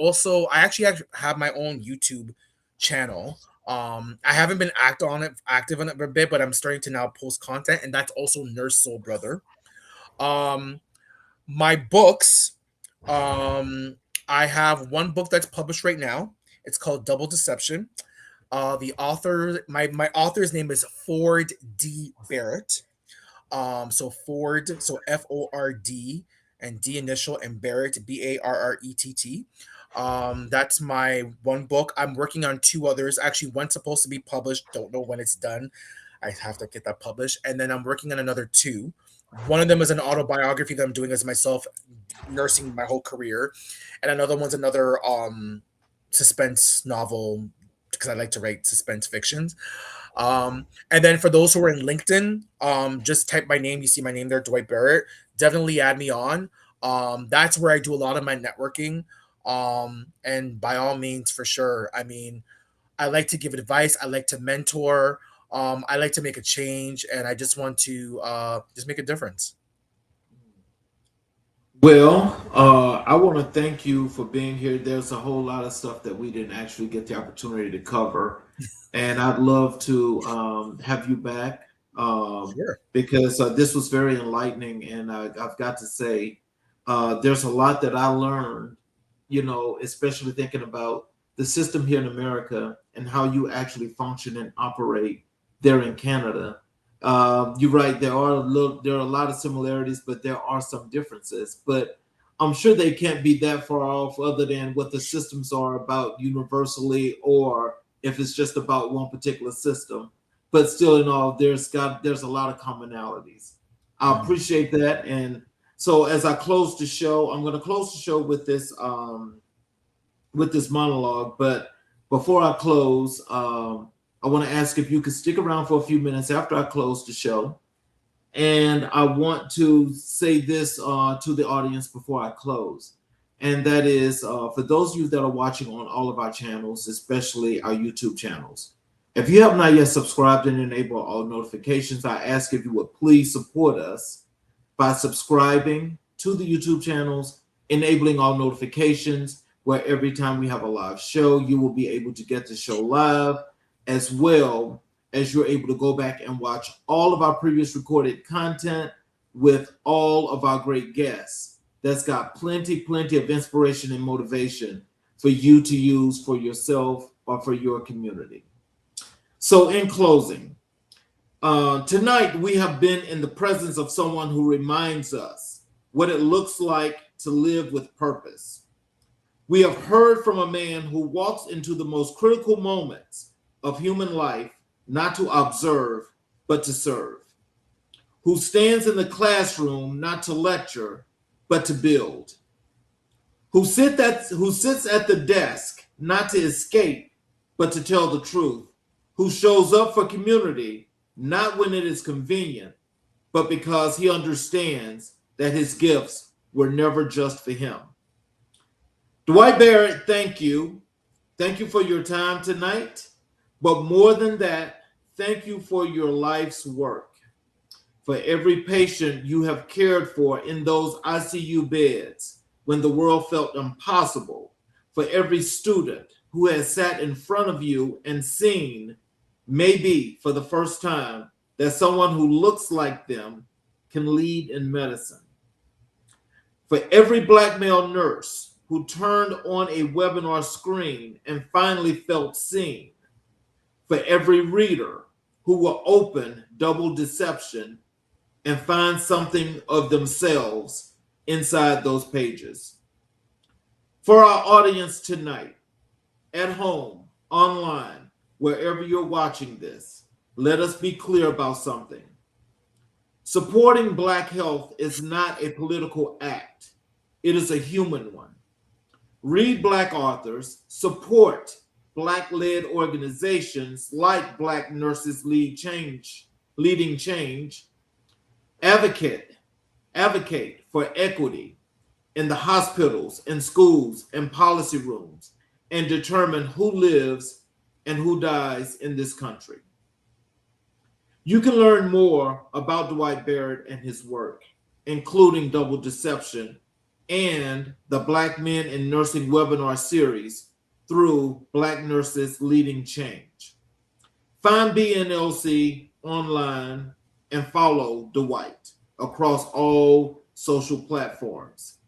actually have my own YouTube channel. I haven't been active on it for a bit, but I'm starting to now post content, and that's also Nurse Soul Brother. Um, my books, um, I have one book that's published right now. It's called Double Deception. The author, my author's name is Ford D. Barrett. So Ford, so Ford, and D initial, and Barrett, Barrett. That's my one book. I'm working on two others. Actually, one's supposed to be published. Don't know when it's done. I have to get that published, and then I'm working on another two. One of them is an autobiography that I'm doing as myself, nursing my whole career, and another one's another suspense novel because I like to write suspense fictions. And then for those who are in LinkedIn, just type my name. You see my name there, Dwight Barrett. Definitely add me on. That's where I do a lot of my networking. And by all means, for sure. I mean, I like to give advice. I like to mentor. I like to make a change, and I just want to just make a difference. Well, I want to thank you for being here. There's a whole lot of stuff that we didn't actually get the opportunity to cover, and I'd love to have you back Sure. because this was very enlightening. And I've got to say, there's a lot that I learned, especially thinking about the system here in America and how you actually function and operate there in Canada. You're right. There are a lot of similarities, but there are some differences. But I'm sure they can't be that far off, other than what the systems are about universally, or if it's just about one particular system. But still, in all, there's a lot of commonalities. I appreciate that. And so, as I close the show, I'm going to close the show with this monologue. But before I close, I want to ask if you could stick around for a few minutes after I close the show. And I want to say this to the audience before I close. And that is for those of you that are watching on all of our channels, especially our YouTube channels. If you have not yet subscribed and enabled all notifications, I ask if you would please support us by subscribing to the YouTube channels, enabling all notifications, where every time we have a live show, you will be able to get the show live, as well as you're able to go back and watch all of our previous recorded content with all of our great guests. That's got plenty of inspiration and motivation for you to use for yourself or for your community. So in closing, tonight we have been in the presence of someone who reminds us what it looks like to live with purpose. We have heard from a man who walks into the most critical moments of human life, not to observe, but to serve, who stands in the classroom not to lecture, but to build, who sits at the desk not to escape, but to tell the truth, who shows up for community not when it is convenient, but because he understands that his gifts were never just for him. Dwight Barrett, thank you. Thank you for your time tonight. But more than that, thank you for your life's work, for every patient you have cared for in those ICU beds when the world felt impossible, for every student who has sat in front of you and seen, maybe for the first time, that someone who looks like them can lead in medicine, for every Black male nurse who turned on a webinar screen and finally felt seen, for every reader who will open Double Deception and find something of themselves inside those pages. For our audience tonight, at home, online, wherever you're watching this, let us be clear about something. Supporting Black health is not a political act. It is a human one. Read Black authors, support Black-led organizations like Black Nurses Leading Change, advocate for equity in the hospitals and schools and policy rooms, and determine who lives and who dies in this country. You can learn more about Dwight Barrett and his work, including Double Deception and the Black Men in Nursing webinar series, through Black Nurses Leading Change. Find BNLC online and follow Dwight across all social platforms.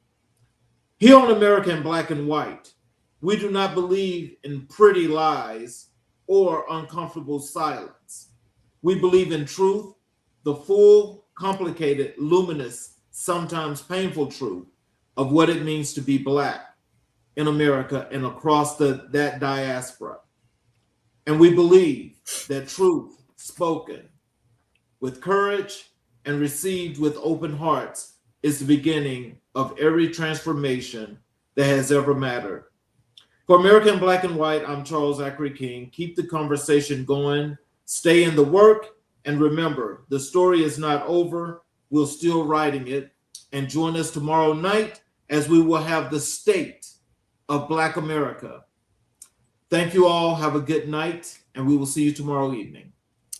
Here on American Black and White, we do not believe in pretty lies or uncomfortable silence. We believe in truth, the full, complicated, luminous, sometimes painful truth of what it means to be Black in America and across that diaspora. And we believe that truth spoken with courage and received with open hearts is the beginning of every transformation that has ever mattered. For American Black and White, I'm Charles Zachary King. Keep the conversation going, stay in the work, and remember, the story is not over. We're still writing it. And join us tomorrow night as we will have the state of Black America. Thank you all. Have a good night, and we will see you tomorrow evening.